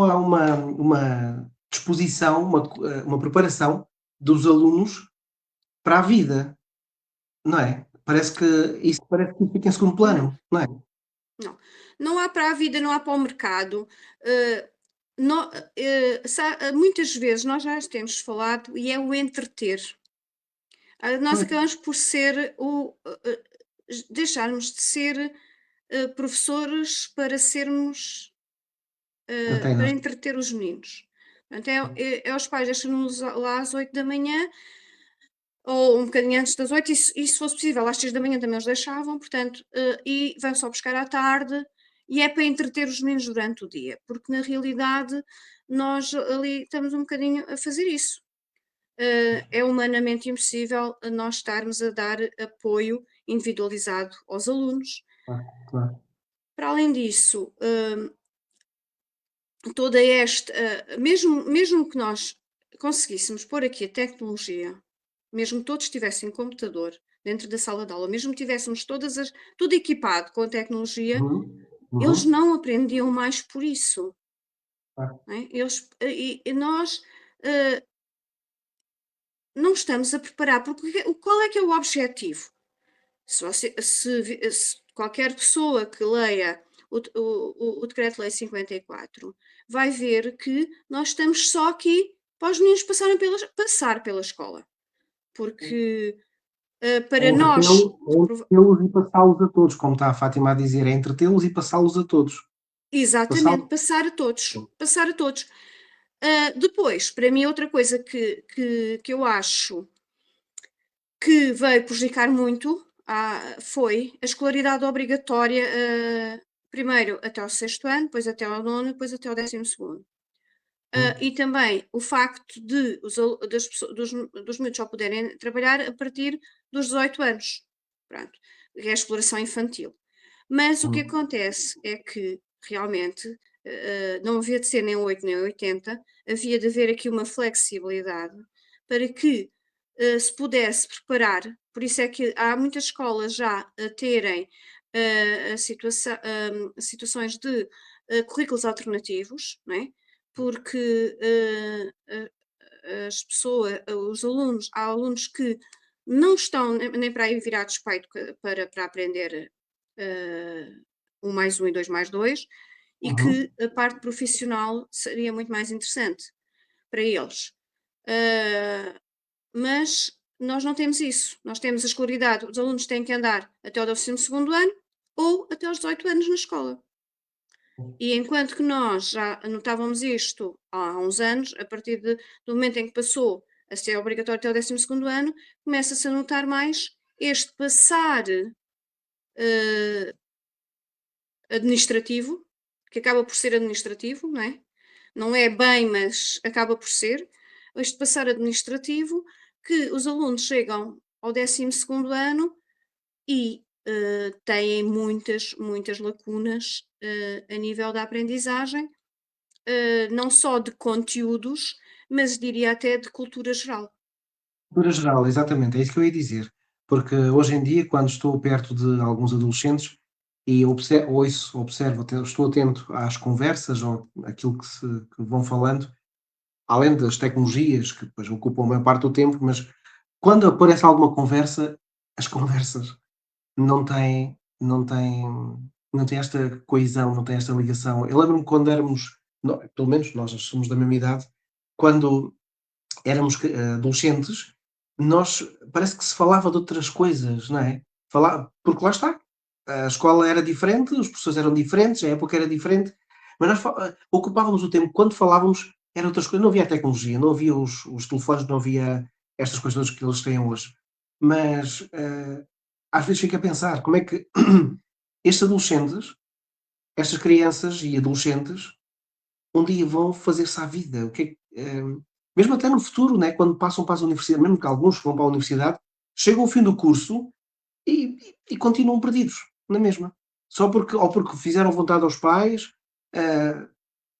há uma disposição, uma preparação dos alunos para a vida, não é? Parece que fica em segundo Não, plano, não é? não. Não há para a vida, não há para o mercado. Muitas vezes nós já temos falado e é o entreter. Nós Pois, acabamos por ser deixarmos de ser professores para sermos para entretém-nos. entreter os meninos. Portanto, os pais deixam-nos lá às 8 da manhã ou um bocadinho antes das 8 e se fosse possível às 6 da manhã também os deixavam, portanto, e vão só buscar à tarde, e é para entreter os meninos durante o dia, porque na realidade nós ali estamos um bocadinho a fazer isso. É humanamente impossível nós estarmos a dar apoio individualizado aos alunos. Claro, claro. Para além disso, toda esta, mesmo que nós conseguíssemos pôr aqui a tecnologia, mesmo que todos tivessem computador dentro da sala de aula, mesmo que tivéssemos tudo equipado com a tecnologia, Uhum, eles uhum, não aprendiam mais por isso, claro. não é? E nós não estamos a preparar, porque qual é que é o objetivo? Se qualquer pessoa que leia o Decreto-Lei 54 vai ver que nós estamos só aqui para os meninos passar pela escola, porque, É para nós entretê-los e passá-los a todos, como está a Fátima a dizer, é entretê-los e passá-los a todos. exatamente, Passá-los. passar a todos, passar a todos. Depois, para mim outra coisa que eu acho que veio prejudicar muito, foi a escolaridade obrigatória, primeiro até ao sexto ano, depois até ao nono, depois até ao 12º. Uhum, E também o facto de os alu das pesso dos miúdos só poderem trabalhar a partir dos 18 anos, pronto, é a exploração infantil. Mas o que uhum, acontece é que realmente, não havia de ser nem 8 nem 80, havia de haver aqui uma flexibilidade para que, se pudesse preparar, por isso é que há muitas escolas já a terem, situações de, currículos alternativos, não é, porque, as pessoas os alunos há alunos que não estão nem para aí virados para aprender, eh, 1 mais 1 e 2 mais 2, e uhum. que a parte profissional seria muito mais interessante para eles. Ah, mas nós não temos isso, nós temos a escolaridade, os alunos têm que andar até ao 12º ano ou até aos 18 anos na escola. E enquanto que nós já anotávamos isto há uns anos, a partir do momento em que passou a ser obrigatório até o 12º ano, começa-se a notar mais este passar, eh, administrativo, que acaba por ser administrativo, não é? Não é bem, mas acaba por ser. Este passar administrativo, que os alunos chegam ao 12º ano e, têm muitas, muitas lacunas, a nível da aprendizagem, não só de conteúdos, mas diria até de cultura geral. Cultura geral, exatamente, é isso que eu ia dizer. Porque hoje em dia, quando estou perto de alguns adolescentes e observo, estou atento às conversas ou aquilo que vão falando, além das tecnologias, que depois ocupam a maior parte do tempo, mas quando aparece alguma conversa, as conversas não têm. não tem, não tem esta coesão, não tem esta ligação. Eu lembro-me quando éramos, pelo menos nós somos da mesma idade, quando éramos adolescentes, nós parece que se falava de outras coisas, não é? Porque lá está, a escola era diferente, os professores eram diferentes, a época era diferente, mas nós ocupávamos o tempo, quando falávamos, eram outras coisas, não havia a tecnologia, não havia os telefones, não havia estas coisas todas que eles têm hoje. Mas às vezes fico a pensar como é que estes adolescentes, estas crianças e adolescentes, um dia vão fazer-se à vida. O que é que, mesmo até no futuro, né, quando passam para as universidades, mesmo que alguns vão para a universidade, chegam ao fim do curso e continuam perdidos, na mesma. Só porque, ou porque fizeram vontade aos pais, eh,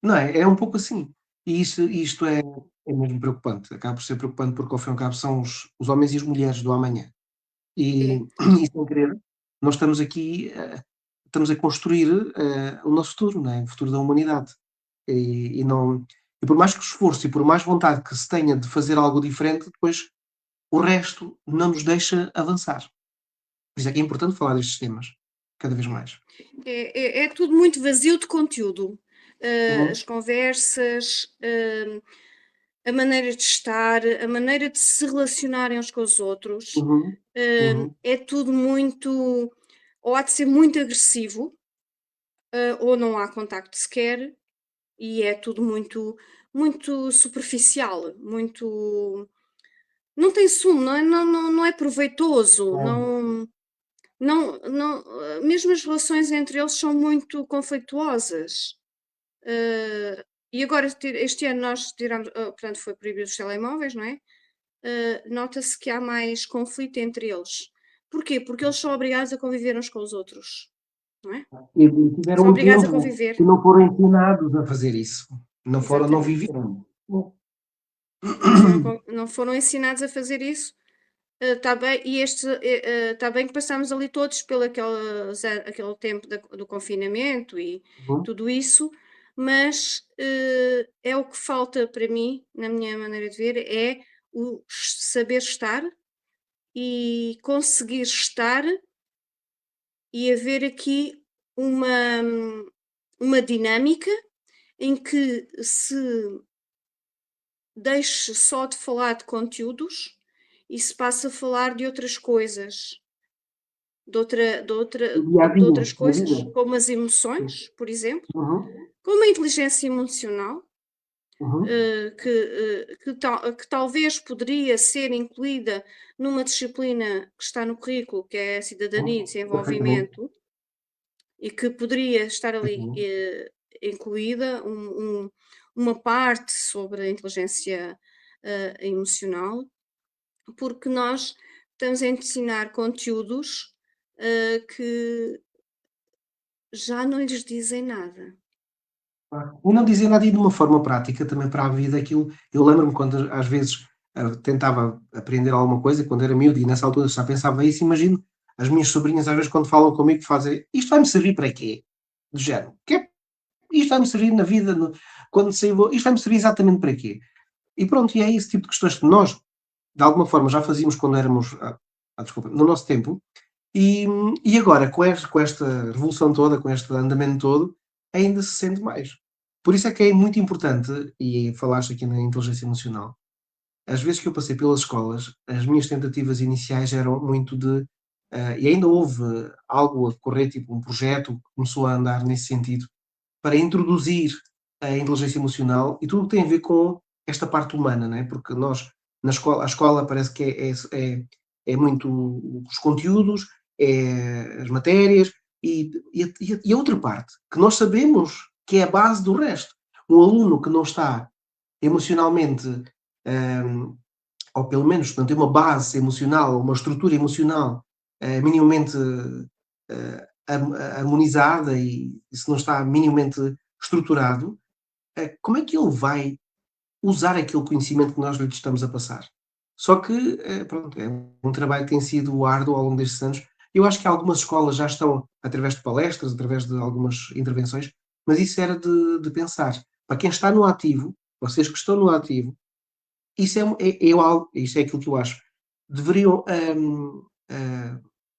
não é? É um pouco assim. E isto é mesmo preocupante. Acaba por ser preocupante porque, ao fim e ao cabo, são os homens e as mulheres do amanhã. E, É, e sem querer, nós estamos aqui, estamos a construir o nosso futuro, não é? O futuro da humanidade. E não, e por mais que esforço e por mais vontade que se tenha de fazer algo diferente, depois o resto não nos deixa avançar. Por isso é que é importante falar destes temas, cada vez mais. é tudo muito vazio de conteúdo. Uhum, As conversas, a maneira de estar, a maneira de se relacionarem uns com os outros, uhum, uhum. é tudo muito, ou há de ser muito agressivo, ou não há contacto sequer, e é tudo muito superficial, muito, não tem sumo, não é proveitoso, É, mesmo as relações entre eles são muito conflituosas. E agora este ano nós tiramos, portanto foi proibido os telemóveis, não é? Nota-se que há mais conflito entre eles. Porquê? Porque eles são obrigados a conviver uns com os outros, não é? e tiveram São um obrigados a tempo conviver, e não foram ensinados a fazer isso. Não foram, não exatamente. viveram. Não foram ensinados a fazer isso. Está bem, e está bem que passamos ali todos pelo aquele tempo do confinamento e Uhum. tudo isso, mas é o que falta para mim, na minha maneira de ver, é o saber estar e conseguir estar e haver aqui uma, uma dinâmica em que se deixe só de falar de conteúdos e se passa a falar de outras coisas. O dia a De dia, outras da vida. coisas, como as Sim. emoções, por exemplo, Uhum, como a inteligência emocional, uhum, que talvez poderia ser incluída numa disciplina que está no currículo, que é a cidadania e uhum. Perfeitamente. desenvolvimento, e que poderia estar ali, Perfeitamente. incluída uma parte sobre a inteligência, emocional, porque nós estamos a ensinar conteúdos, que já não lhes dizem nada. Claro. E não dizer nada e de uma forma prática também para a vida aquilo eu lembro-me quando às vezes, tentava aprender alguma coisa quando era miúdo e nessa altura já pensava isso, imagino as minhas sobrinhas às vezes quando falam comigo fazem: "Isto vai-me servir para quê?" Do género, isto vai-me servir na vida quando sair isto vai-me servir exatamente para quê?" E pronto, e é esse tipo de questões que nós, de alguma forma, já fazíamos quando éramos, desculpa, no nosso tempo, e agora com esta revolução toda, com este andamento todo, ainda se sente mais. Por isso é que é muito importante, e falaste aqui na inteligência emocional, as vezes que eu passei pelas escolas, as minhas tentativas iniciais eram muito de, e ainda houve algo a decorrer, tipo um projeto que começou a andar nesse sentido, para introduzir a inteligência emocional e tudo o que tem a ver com esta parte humana, não é? Porque nós, na escola, a escola parece que é muito os conteúdos, é as matérias e a outra parte, que nós sabemos que é a base do resto. Um aluno que não está emocionalmente, hum, ou pelo menos não tem uma base emocional, uma estrutura emocional minimamente harmonizada e se não está minimamente estruturado, como é que ele vai usar aquele conhecimento que nós lhe estamos a passar? Só que, pronto, é um trabalho que tem sido árduo ao longo destes anos. Eu acho que algumas escolas já estão, através de palestras, através de algumas intervenções, mas isso era de pensar. Para quem está no ativo, vocês que estão no ativo, isso é algo, isso é aquilo que eu acho. Deveriam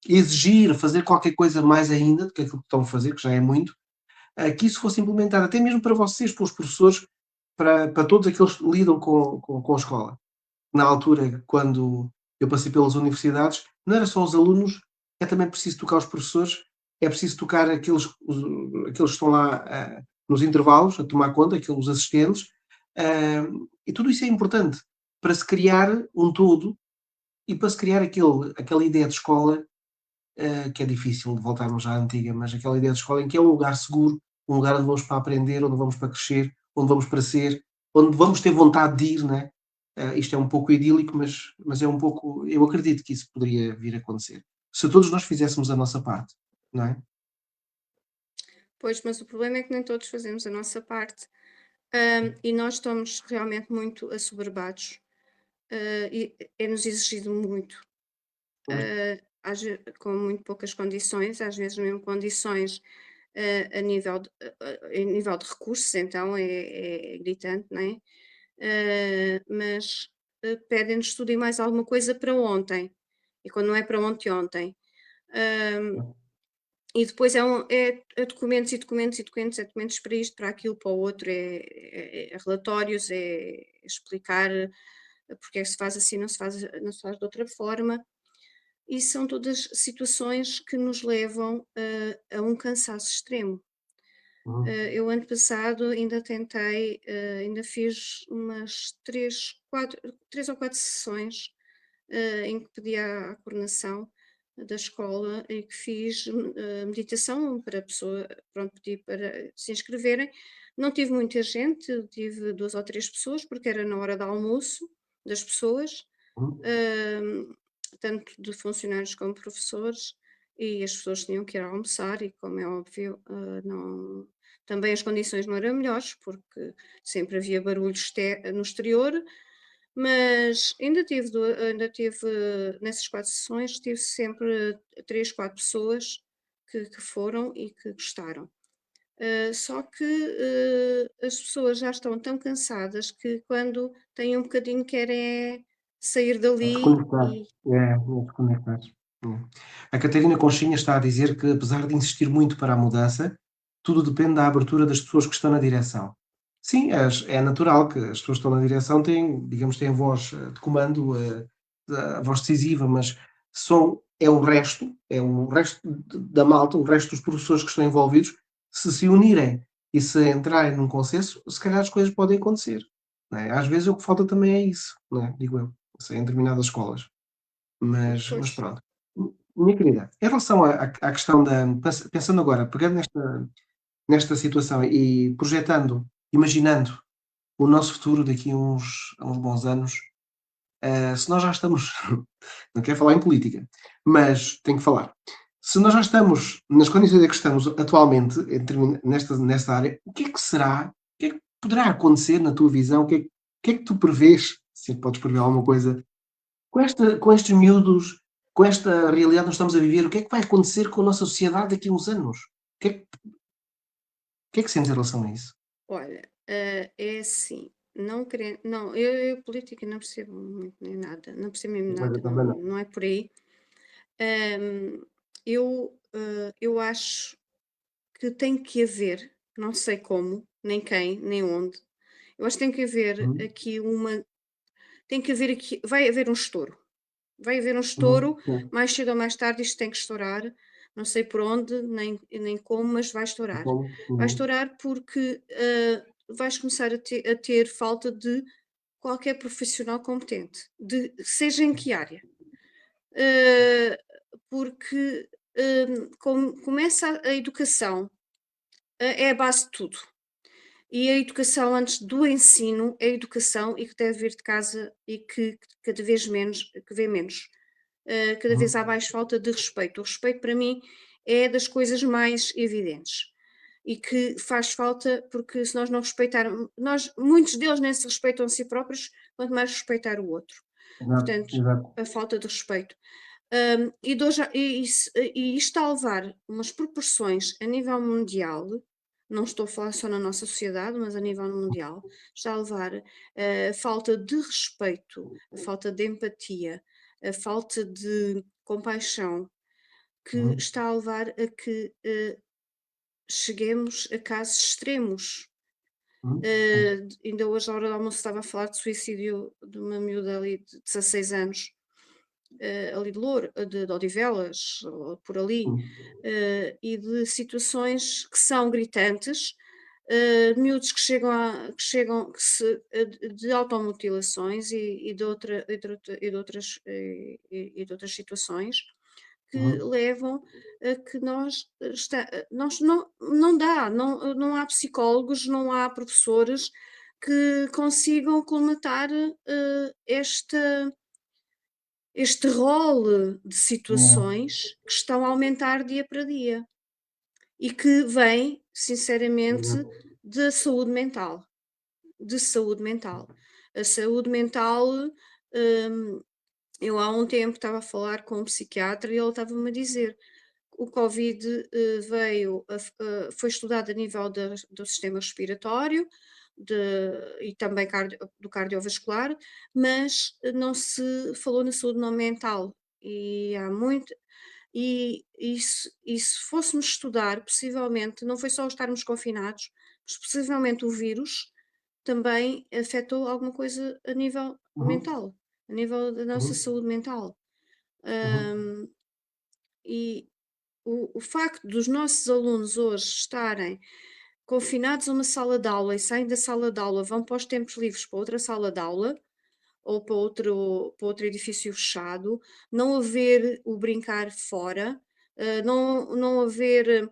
exigir, fazer qualquer coisa mais ainda do que aquilo que estão a fazer, que já é muito, que isso fosse implementado, até mesmo para vocês, para os professores, para todos aqueles que lidam com a escola. Na altura, quando eu passei pelas universidades, não era só os alunos, é também preciso tocar os professores, é preciso tocar aqueles que estão lá nos intervalos, a tomar conta, aqueles assistentes, e tudo isso é importante para se criar um todo e para se criar aquela ideia de escola que é difícil de voltarmos à antiga, mas aquela ideia de escola em que é um lugar seguro, um lugar onde vamos para aprender, onde vamos para crescer, onde vamos para ser, onde vamos ter vontade de ir, né? Isto é um pouco idílico, mas é um pouco. Eu acredito que isso poderia vir a acontecer. Se todos nós fizéssemos a nossa parte, não é? Pois, mas o problema é que nem todos fazemos a nossa parte, e nós estamos realmente muito assoberbados, e é-nos exigido muito, Pois. com muito poucas condições, às vezes mesmo condições a nível de recursos, então é gritante, não é? Mas pedem-nos tudo e mais alguma coisa para ontem, e quando não é para ontem, ontem. Ah, e depois é documentos e documentos e documentos, é documentos para isto, para aquilo, para o outro, é relatórios, é explicar porque é que se faz assim, não se faz de outra forma. E são todas situações que nos levam a um cansaço extremo. Uhum. Eu ano passado ainda tentei, ainda fiz umas 3 ou 4 sessões, em que pedi à coordenação da escola e que fiz, meditação para a pessoa, pronto, pedi para se inscreverem. Não tive muita gente, tive 2 ou 3 pessoas, porque era na hora do almoço das pessoas, Uhum. hum, tanto de funcionários como professores, e as pessoas tinham que ir almoçar e, como é óbvio, não, também as condições não eram melhores, porque sempre havia barulho no exterior, mas ainda tive nessas 4 sessões, tive sempre 3, 4 pessoas que foram e que gostaram. Só que, as pessoas já estão tão cansadas que quando têm um bocadinho querem sair dali Desconectar. e É desconectar. É. A Catarina Conchinha está a dizer que, apesar de insistir muito para a mudança, tudo depende da abertura das pessoas que estão na direção. Sim, é natural que as pessoas que estão na direção têm, digamos, têm voz de comando, a voz decisiva, mas é o resto da malta, o resto dos professores que estão envolvidos, se unirem e se entrarem num consenso, se calhar as coisas podem acontecer. Não é? Às vezes o que falta também é isso, não é? Digo eu, em determinadas escolas. Mas pois, pronto. Minha querida, em relação à questão pensando agora, pegando nesta situação e projetando, imaginando o nosso futuro daqui a uns bons anos, se nós já estamos não quero falar em política, mas tenho que falar. Se nós já estamos nas condições em que estamos atualmente, nesta área, o que é que será, o que é que poderá acontecer na tua visão? O que é que tu prevês, se podes prever alguma coisa, com estes miúdos, com esta realidade que nós estamos a viver, o que é que vai acontecer com a nossa sociedade daqui a uns anos? O que é que sentes em relação a isso? olha, é assim, não querendo, não, eu política não percebo muito nem nada, não percebo mesmo Mas nada, eu não, também não. não é por aí. Eu acho que tem que haver, não sei como, nem quem, nem onde. Eu acho que Uhum, tem que haver aqui, vai haver um estouro. Vai haver um uhum, estouro, sim, mais cedo ou mais tarde isto tem que estourar, não sei por onde, nem como, mas vai estourar. como, Vai uhum, estourar porque, vais começar a ter falta de qualquer profissional competente, seja em que área. Ah, Porque, começa a educação, é a base de tudo. E a educação antes do ensino é a educação e que deve vir de casa e que cada vez menos que vê menos. Cada vez há uhum. mais falta de respeito. O respeito para mim é das coisas mais evidentes e que faz falta porque se nós não respeitarmos, muitos deles nem se respeitam a si próprios, quanto mais respeitar o outro. Exato, Portanto, exato. a falta de respeito. E isto está a levar umas proporções a nível mundial, não estou a falar só na nossa sociedade, mas a nível mundial, está a levar a falta de respeito, a falta de empatia, a falta de compaixão, que uhum, está a levar a que cheguemos a casos extremos. sim, Ainda hoje, à hora do almoço, estava a falar de suicídio de uma miúda ali de 16 anos, ali de Louro, de Odivelas, ou por ali, sim, e de situações que são gritantes, miúdos que chegam de automutilações e de outras situações que uhum, levam a que nós não dá, não há psicólogos, não há professores que consigam colmatar, este rol de é, situações que estão a aumentar dia para dia e que vem, sinceramente, exato, da saúde mental, de saúde mental. A saúde mental, hum, eu há um tempo estava a falar com um psiquiatra e ele estava-me a dizer: o Covid, foi estudado a nível do sistema respiratório, de e também do cardiovascular, mas não se falou na saúde não mental. E há muito se fôssemos estudar, possivelmente, não foi só estarmos confinados, mas possivelmente o vírus também afetou alguma coisa a nível uhum, mental, a nível da nossa uhum, saúde mental. uhum, Hum, e o facto dos nossos alunos hoje estarem confinados a uma sala de aula e saem da sala de aula, vão para os tempos livres para outra sala de aula ou para outro edifício fechado, não haver o brincar fora, não haver,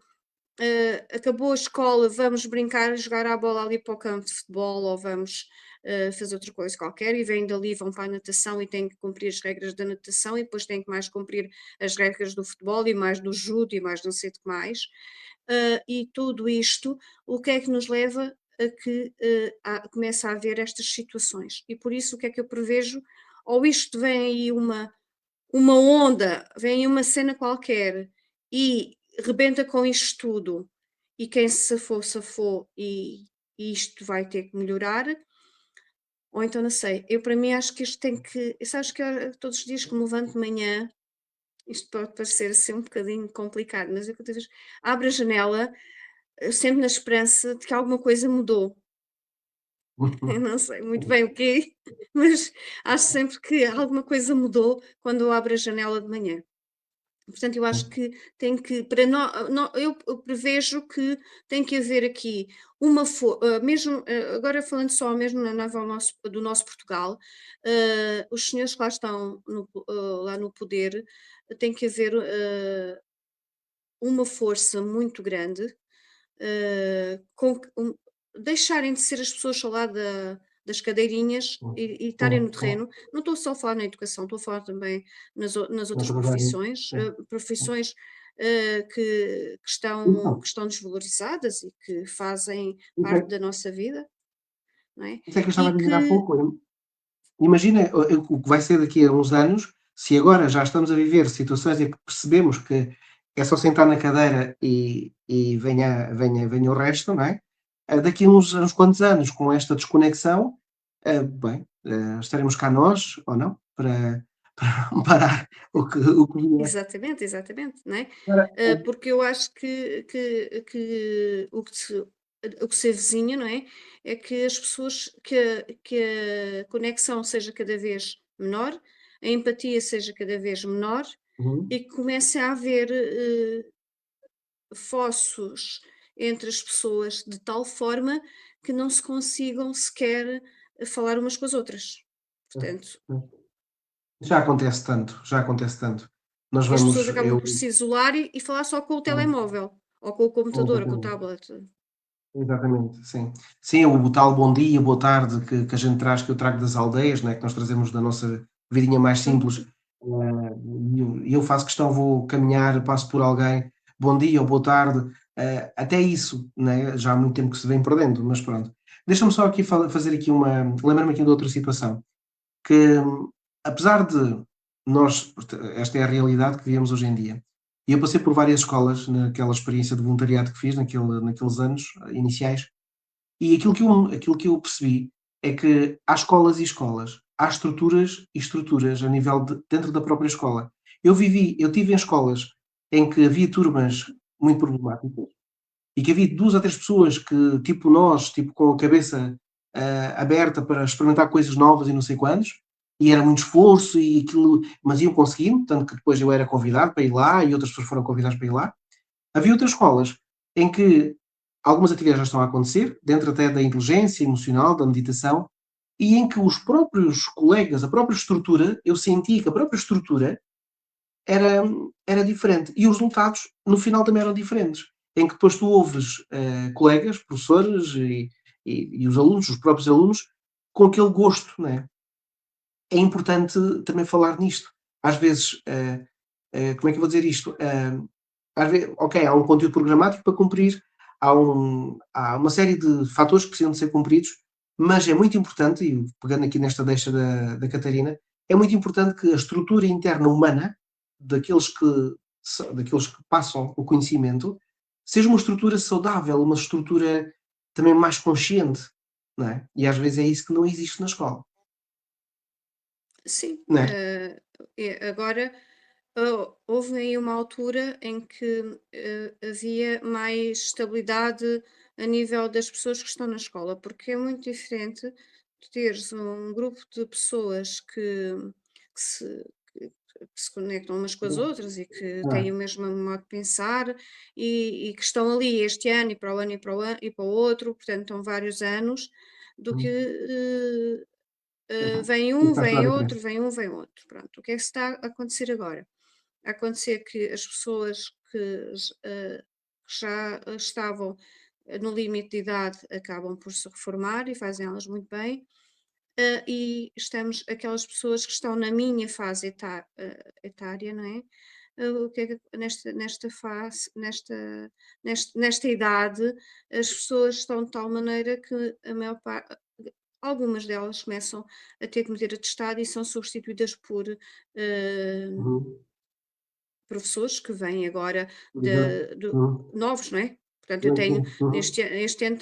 acabou a escola, vamos brincar, jogar a bola ali para o campo de futebol ou vamos fazer outra coisa qualquer e vêm dali, vão para a natação e têm que cumprir as regras da natação e depois têm que mais cumprir as regras do futebol e mais do judo e mais não sei de que mais. E tudo isto, o que é que nos leva a que comece a haver estas situações? E por isso o que é que eu prevejo? Ou isto vem aí uma onda, vem aí uma cena qualquer e rebenta com isto tudo, e quem se safou, safou e isto vai ter que melhorar, ou então não sei, eu para mim acho que isto tem que sabes que eu todos os dias que me levanto de manhã, isto pode parecer assim um bocadinho complicado, mas eu todas abro a janela, sempre na esperança de que alguma coisa mudou. Eu uhum, não sei muito bem o quê, mas acho sempre que alguma coisa mudou quando eu abro a janela de manhã. Portanto, eu acho sim, que tem que para eu prevejo que tem que haver aqui mesmo, agora falando só mesmo na nível do nosso Portugal, os senhores que lá estão lá no poder, tem que haver, uma força muito grande, com que deixarem de ser as pessoas só lá das cadeirinhas sim, e estarem no sim, sim, terreno. Não estou só a falar na educação, estou a falar também nas outras outras áreas, profissões, sim, sim. que Então, estão desvalorizadas e que fazem isso parte é da nossa vida, não é? isso é que eu estava a E dizer há que pouco. Imagina o que vai ser daqui a uns anos, se agora já estamos a viver situações em que percebemos que é só sentar na cadeira e venha o resto, não é? Daqui a uns quantos anos, com esta desconexão, bem, estaremos cá nós ou não, para para parar o que vier. exatamente, exatamente, não é? Agora, Porque eu acho que o que se avizinha, não é? É que as pessoas que a conexão seja cada vez menor, a empatia seja cada vez menor e uhum, que comece a haver fossos entre as pessoas de tal forma que não se consigam sequer falar umas com as outras. pois, Portanto, pois. Já acontece tanto, já acontece tanto. Nós e as pessoas vamos acabam eu por se isolar e falar só com o sim, telemóvel, ou com o computador, ou com o exatamente. tablet. Exatamente, sim. Sim, o tal bom dia, boa tarde que a gente traz, que eu trago das aldeias, né, que nós trazemos da nossa vidinha mais simples, Uhum. e eu faço questão, vou caminhar, passo por alguém, bom dia ou boa tarde, até isso, né, já há muito tempo que se vem perdendo, mas pronto. Deixa-me só aqui fazer aqui lembra-me aqui de outra situação, que apesar de esta é a realidade que vivemos hoje em dia, e eu passei por várias escolas naquela experiência de voluntariado que fiz naqueles anos iniciais, e aquilo que eu percebi é que há escolas e escolas, há estruturas e estruturas a nível dentro da própria escola. Eu tive em escolas em que havia turmas muito problemáticas e que havia 2 ou 3 pessoas que, tipo nós, tipo com a cabeça, aberta para experimentar coisas novas e não sei quantos, e era muito esforço e aquilo, mas iam conseguindo, tanto que depois eu era convidado para ir lá e outras pessoas foram convidadas para ir lá. Havia outras escolas em que algumas atividades já estão a acontecer, dentro até da inteligência emocional, da meditação, e em que os próprios colegas, a própria estrutura, eu sentia que a própria estrutura era, era diferente. E os resultados, no final, também eram diferentes. Em que depois tu ouves colegas, professores e os alunos, os próprios alunos, com aquele gosto, não é? É importante também falar nisto. Às vezes, como é que eu vou dizer isto? Às vezes, ok, há um conteúdo programático para cumprir, há uma série de fatores que precisam de ser cumpridos, mas é muito importante, e pegando aqui nesta deixa da Catarina, é muito importante que a estrutura interna humana daqueles que, daqueles que passam o conhecimento seja uma estrutura saudável, uma estrutura também mais consciente, não é? E às vezes é isso que não existe na escola, Sim, não é? agora, houve aí uma altura em que, havia mais estabilidade a nível das pessoas que estão na escola, porque é muito diferente tu teres um grupo de pessoas que se que se conectam umas com as outras e que têm o Ah, mesmo modo de pensar e que estão ali este ano e para o ano e para o ano e para o outro, portanto estão vários anos, do que, hum, vem isso um, faz toda a vem outro, diferença. vem um, vem outro. Pronto, o que é que está a acontecer agora? A acontecer que as pessoas que já estavam no limite de idade acabam por se reformar e fazem elas muito bem. E estamos, aquelas pessoas que estão na minha fase etária, não é? O que é que nesta fase, nesta idade, as pessoas estão de tal maneira que a maior parte, algumas delas começam a ter que meter atestado e são substituídas por Uhum. professores que vêm agora Exato. Uhum. novos, não é? Portanto, eu Sim, tenho, sim. Uhum. este ano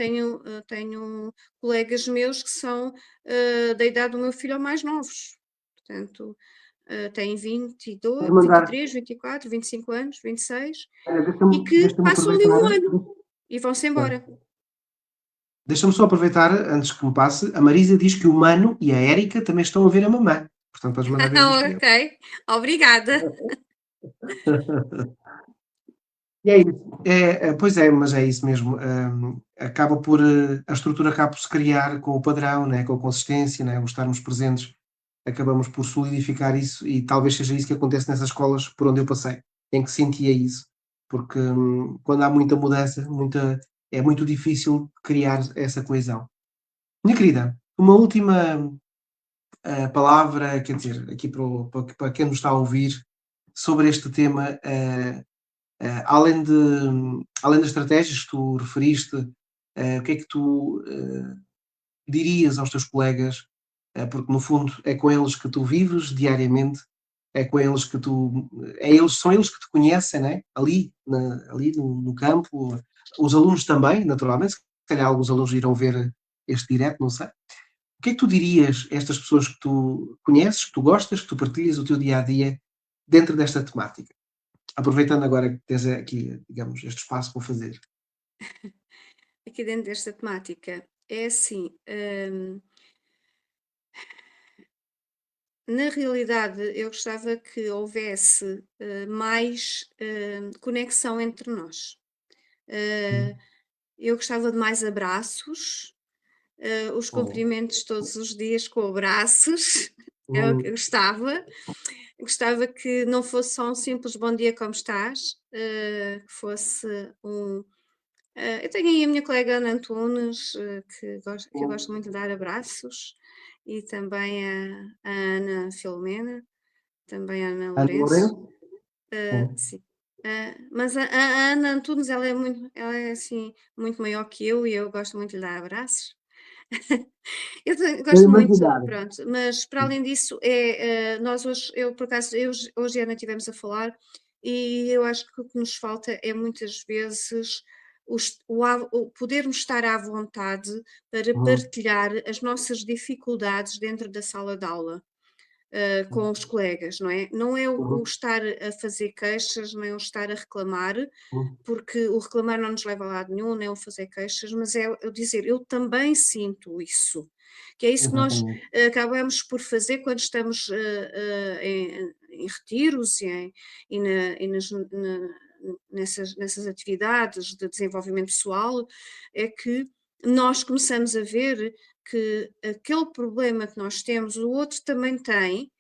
tenho colegas meus que são da idade do meu filho ou mais novos. Portanto, têm Quero 22, mandar 23, 24, 25 anos, 26, olha, e deixa-me que deixa-me passam ali aproveitar. um ano e vão-se Claro. embora. Deixa-me só aproveitar, antes que me passe, a Marisa diz que o Mano e a Érica também estão a ver a mamã, portanto podes mandar beijinhos para eles. Ok, obrigada. E é isso. Pois é, mas é isso mesmo, acaba por, a estrutura acaba por se criar com o padrão, né, com a consistência, né, o estarmos presentes, acabamos por solidificar isso e talvez seja isso que acontece nessas escolas por onde eu passei, em que sentia isso, porque, quando há muita mudança, muita é muito difícil criar essa coesão. Minha querida, uma última, palavra, quer dizer, aqui para quem nos está a ouvir, sobre este tema, além além das estratégias que tu referiste, o que é que tu, dirias aos teus colegas? Porque no fundo é com eles que tu vives diariamente, é com eles que tu são eles que te conhecem, né, ali no campo, os alunos também, naturalmente, se calhar alguns alunos irão ver este direto, não sei. O que é que tu dirias a estas pessoas que tu conheces, que tu gostas, que tu partilhas o teu dia a dia dentro desta temática? Aproveitando agora que tens aqui, digamos, este espaço para o fazer. Aqui dentro desta temática, é assim, na realidade, eu gostava que houvesse mais conexão entre nós. Eh, Hum. eu gostava de mais abraços, os Oh. cumprimentos todos os dias com abraços, é o que eu Hum. gostava. Gostava que não fosse só um simples bom dia, como estás, que fosse um. Eu tenho aí a minha colega Ana Antunes, que eu gosto muito de dar abraços, e também a Ana Filomena, também a Ana Ana Lourenço. Lourenço? Sim. Sim. Mas a Ana Antunes, ela é assim muito maior que eu e eu gosto muito de lhe dar abraços. Estou a Gosto muito, imaginar. pronto, mas para além disso, nós hoje, eu por acaso, hoje e a Ana estivemos a falar e eu acho que o que nos falta é muitas vezes o podermos estar à vontade para Uhum. partilhar as nossas dificuldades dentro da sala de aula. com os colegas, não é? Não é o uhum, estar a fazer queixas, não é o estar a reclamar, uhum, porque o reclamar não nos leva a lado nenhum, nem o fazer queixas, mas é eu dizer: "Eu também sinto isso", que é isso que nós exatamente. acabamos por fazer quando estamos, em retiros e nessas atividades de desenvolvimento pessoal, é que nós começamos a ver que aquele problema que nós temos, o outro também tem,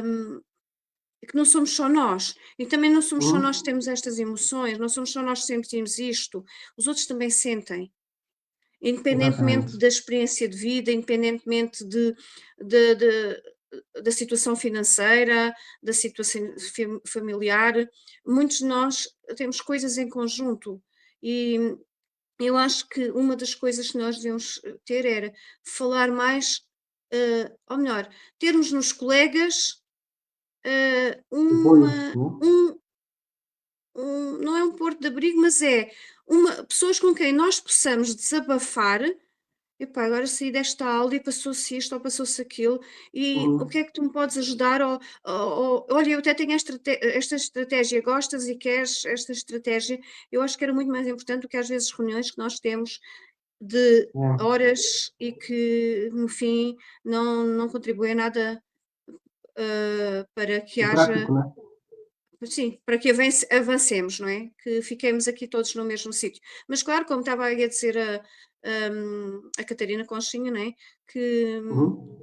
hum, que não somos só nós. E também não somos só nós que Uhum, temos estas emoções, não somos só nós que sentimos isto, os outros também sentem. Independentemente exatamente. da experiência de vida, independentemente de da situação financeira, da situação familiar, muitos de nós temos coisas em conjunto. E eu acho que uma das coisas que nós devíamos ter era falar mais, ou melhor, termos nos colegas Apoio, uma né? não é um porto de abrigo, mas é uma pessoas com quem nós possamos desabafar: "Epá, agora saí desta aula e passou-se isto ou passou-se aquilo, e o que Uhum, é que tu me podes ajudar?" Ou "Olha, eu até tenho esta estratégia, gostas e queres esta estratégia?" Eu acho que era muito mais importante do que às vezes reuniões que nós temos de é. horas e que no fim não contribuem nada, para que É haja. prático, né? Sim, para que avancemos, não é? Que fiquemos aqui todos no mesmo sítio. Mas claro, como estava aí a dizer a Catarina Conchinha, não é? Que Uhum,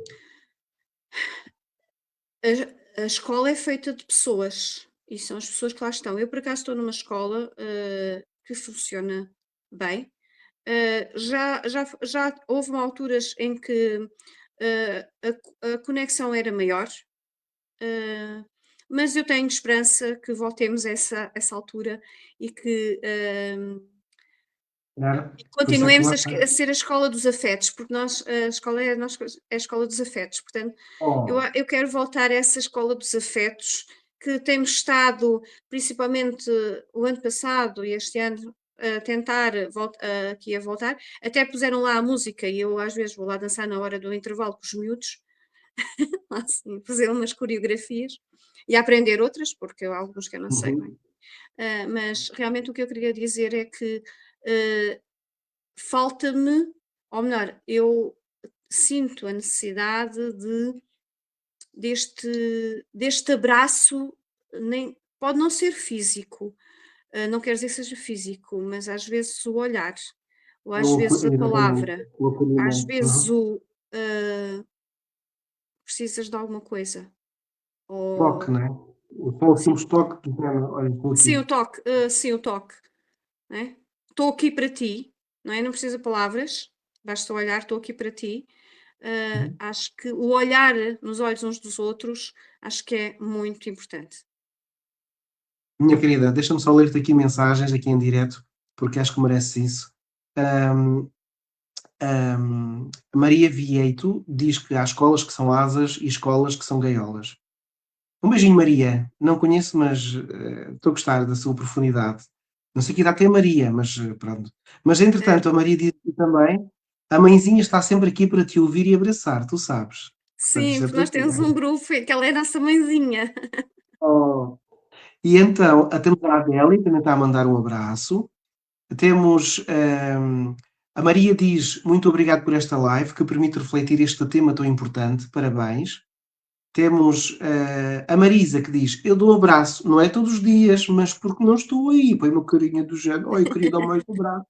a escola é feita de pessoas e são as pessoas que lá estão. Eu, por acaso, estou numa escola que funciona bem. Já houve alturas em que a conexão era maior. Ah, mas eu tenho esperança que voltemos a essa altura e que, claro. e Por isso é que continuemos lá a está. ser a escola dos afetos, porque a escola é a escola dos afetos, portanto, Oh, eu quero voltar a essa escola dos afetos que temos estado, principalmente o ano passado e este ano, a tentar aqui a voltar, até puseram lá a música e eu às vezes vou lá dançar na hora do intervalo com os miúdos, assim, fazer umas coreografias e aprender outras, porque há alguns que eu não sei, não é? uhum. Mas realmente o que eu queria dizer é que ah, falta-me, ou melhor, eu sinto a necessidade deste abraço, nem, pode não ser físico, não quer dizer que seja físico, mas às vezes o olhar, ou É às vezes a exatamente, palavra, o às acolhimento. vezes Uhum. o precisas de alguma coisa, Toque, ou né? Só o sim, simples toque do género, olha, estou aqui. sim, o toque, né? Estou aqui para ti, não é? Não precisa de palavras, basta olhar, estou aqui para ti. Uhum. Acho que o olhar nos olhos uns dos outros, acho que é muito importante. Minha querida, deixa-me só ler-te aqui mensagens aqui em direto, porque acho que mereces isso. Ahm, Maria Vieito diz que há escolas que são asas e escolas que são gaiolas. Um beijinho, Maria. Não conheço, mas estou a gostar da sua profundidade. Não sei que idade tem a Maria, mas pronto. Mas Eh, entretanto, a Maria diz aqui também: a mãezinha está sempre aqui para te ouvir e abraçar, tu sabes. Portanto, sim, isto é porque para nós ti. temos um grupo em que ela é a nossa mãezinha. Oh. E então, temos a Adélia, que também está a mandar um abraço. Temos, a Maria diz: "Muito obrigado por esta live que permite refletir este tema tão importante, parabéns". Temos, a Marisa que diz: "Eu dou abraço, não é todos os dias, mas porque não estou aí", põe uma carinha do género: "Ai, eu queria dar mais um abraço".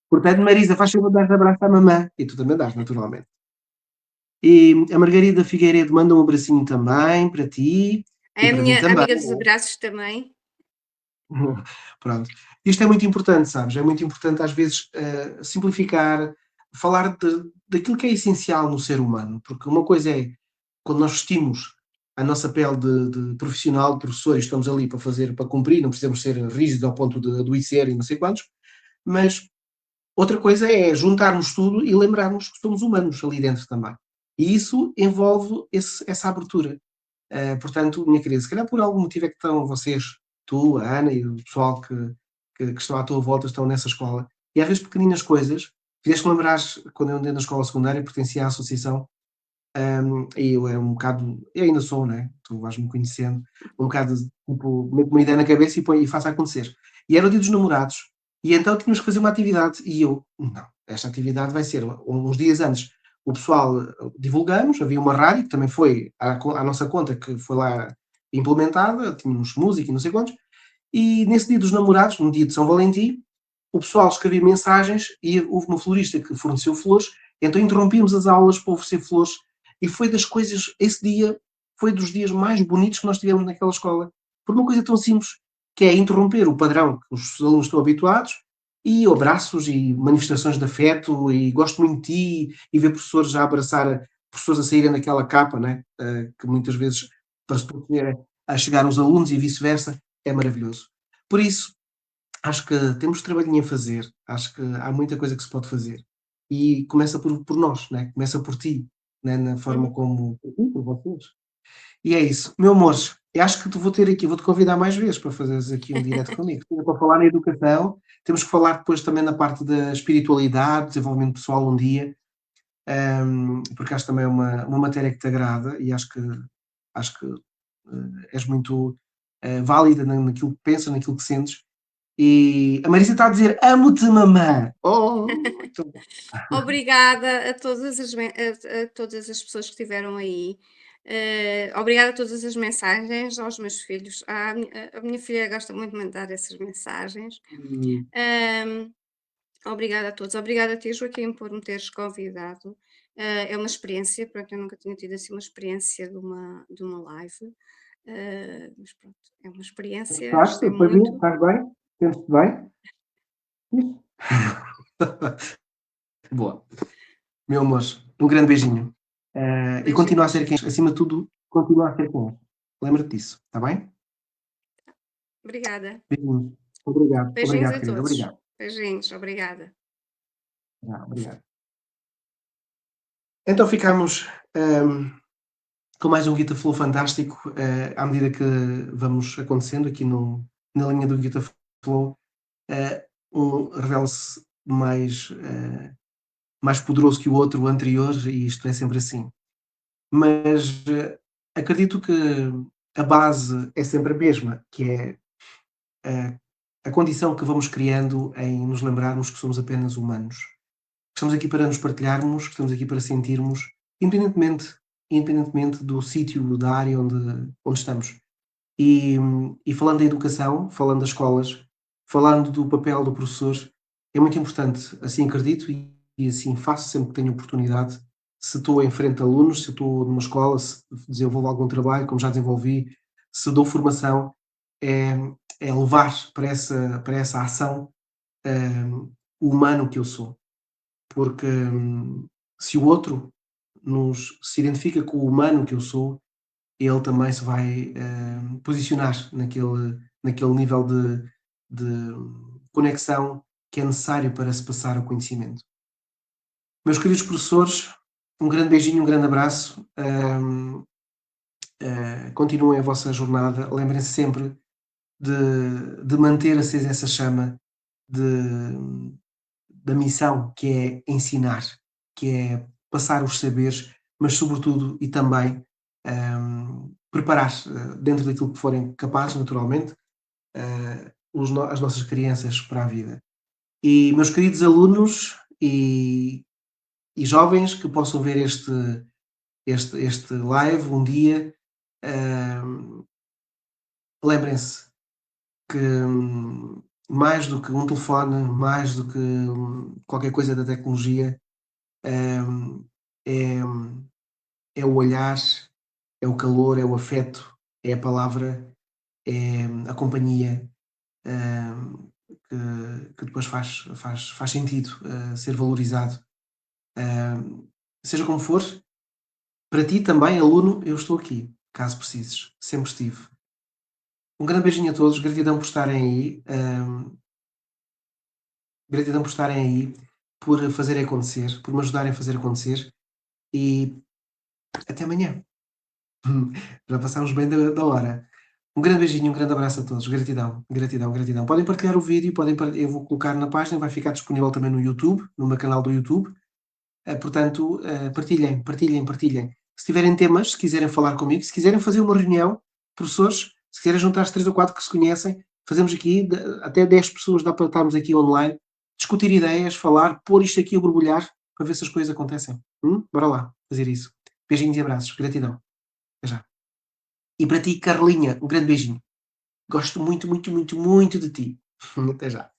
Portanto, Marisa, faz favor de dar abraço à mamã, e tu também dás, naturalmente. E a Margarida Figueiredo manda um abracinho também para ti, É e a para mim minha também. amiga dos abraços também. Pronto. Isto é muito importante, sabes? É muito importante às vezes simplificar, falar daquilo que é essencial no ser humano, porque uma coisa é quando nós vestimos a nossa pele de profissional, de professor, e estamos ali para fazer, para cumprir, não precisamos ser rígidos ao ponto de adoecer e não sei quantos, mas outra coisa é juntarmos tudo e lembrarmos que somos humanos ali dentro também. E isso envolve essa abertura. Portanto, minha querida, se calhar por algum motivo é que estão vocês, tu, a Ana e o pessoal que estão à tua volta, estão nessa escola, e às vezes pequeninas coisas, fizeste-me lembrar, quando eu andei na escola secundária, pertencia à associação, E eu era um bocado, eu ainda sou, né, tu vais-me conhecendo, um bocado tipo, meto uma ideia na cabeça e faço acontecer. E era o dia dos namorados, e então tínhamos que fazer uma atividade, e eu: "Não, esta atividade vai ser uns dias antes, o pessoal divulgamos, havia uma rádio que também foi à nossa conta, que foi lá implementada, tínhamos música e não sei quantos, e nesse dia dos namorados, no dia de São Valentim, o pessoal escrevia mensagens e houve uma florista que forneceu flores, então interrompíamos as aulas para oferecer flores e foi das coisas, esse dia foi dos dias mais bonitos que nós tivemos naquela escola. Por uma coisa tão simples, que é interromper o padrão que os alunos estão habituados e abraços e manifestações de afeto e gosto muito de ti e ver professores a abraçar, professores a saírem daquela capa, né? Que muitas vezes para se proteger a chegar aos alunos e vice-versa, é maravilhoso. Por isso, acho que temos trabalhinho a fazer, acho que há muita coisa que se pode fazer. E começa por nós, né? Começa por ti, né? Na forma Uhum. como por vocês. E é isso. Meu amor, eu acho que te vou ter aqui, vou-te convidar mais vezes para fazeres aqui um direto comigo. Para falar na educação, temos que falar depois também na parte da espiritualidade, desenvolvimento pessoal um dia, porque acho também uma matéria que te agrada e acho que és muito válida naquilo que pensas, naquilo que sentes. E a Marisa está a dizer: "Amo-te, mamã". Oh, então Obrigada a todas a todas as pessoas que estiveram aí. Obrigada a todas as mensagens, aos meus filhos. A minha filha gosta muito de mandar essas mensagens. hum, Hum, Obrigada a todos. Obrigada a ti, Joaquim, por me teres convidado. É uma experiência, pronto, eu nunca tinha tido assim uma experiência de uma live. Mas pronto, é uma experiência, gostaste? gostei Foi bem? muito. Estás bem? Sentes-te bem? Isso. Boa. Meu amor, um grande beijinho. E continua a ser Beijinhos. quem és. Acima de tudo, continua a ser quem és. Lembra-te disso, está bem? Obrigada. Beijinhos. Obrigado, Beijinhos obrigado, a querida. todos. Obrigado. Beijinhos, obrigada. Obrigado. Então ficamos, com mais um Guita Flow fantástico, à medida que vamos acontecendo aqui na linha do Guita Flow, um revela-se mais poderoso que o outro, o anterior, e isto é sempre assim. Mas acredito que a base é sempre a mesma, que é a, a condição que vamos criando em nos lembrarmos que somos apenas humanos. Estamos aqui para nos partilharmos, estamos aqui para sentirmos, independentemente do sítio, da área onde estamos. E falando da educação, falando das escolas, falando do papel do professor, é muito importante, assim acredito e assim faço sempre que tenho oportunidade. Se estou em frente a alunos, se estou numa escola, se desenvolvo algum trabalho, como já desenvolvi, se dou formação, é, é levar para essa ação o humano que eu sou. Porque se o outro se identifica com o humano que eu sou, ele também se vai posicionar naquele nível de conexão que é necessário para se passar o conhecimento. Meus queridos professores, um grande beijinho, um grande abraço. Continuem a vossa jornada. Lembrem-se sempre de manter acesa essa chama de, da missão, que é ensinar, que é passar os saberes, mas sobretudo e também preparar, dentro daquilo que forem capazes, naturalmente, as nossas crianças para a vida. E meus queridos alunos e jovens que possam ver este live um dia, lembrem-se que mais do que um telefone, mais do que qualquer coisa da tecnologia, é, é o olhar, é o calor, é o afeto, é a palavra, é a companhia, que depois faz sentido ser valorizado. Seja como for, para ti também, aluno, eu estou aqui, caso precises, sempre estive. Um grande beijinho a todos, gratidão por estarem aí, gratidão por estarem aí, por fazerem acontecer, por me ajudarem a fazer acontecer e até amanhã. Já passámos bem da hora. Um grande beijinho, um grande abraço a todos. Gratidão, gratidão, gratidão. Podem partilhar o vídeo, eu vou colocar na página, vai ficar disponível também no YouTube, no meu canal do YouTube. Portanto, partilhem, partilhem, partilhem. Se tiverem temas, se quiserem falar comigo, se quiserem fazer uma reunião, professores, se quiserem juntar-se 3 ou 4 que se conhecem, fazemos aqui, até 10 pessoas dá para estarmos aqui online, discutir ideias, falar, pôr isto aqui a borbulhar, para ver se as coisas acontecem. Bora lá, fazer isso. Beijinhos e abraços. Gratidão. Até já. E para ti, Carlinha, um grande beijinho. Gosto muito, muito, muito, muito de ti. Até já.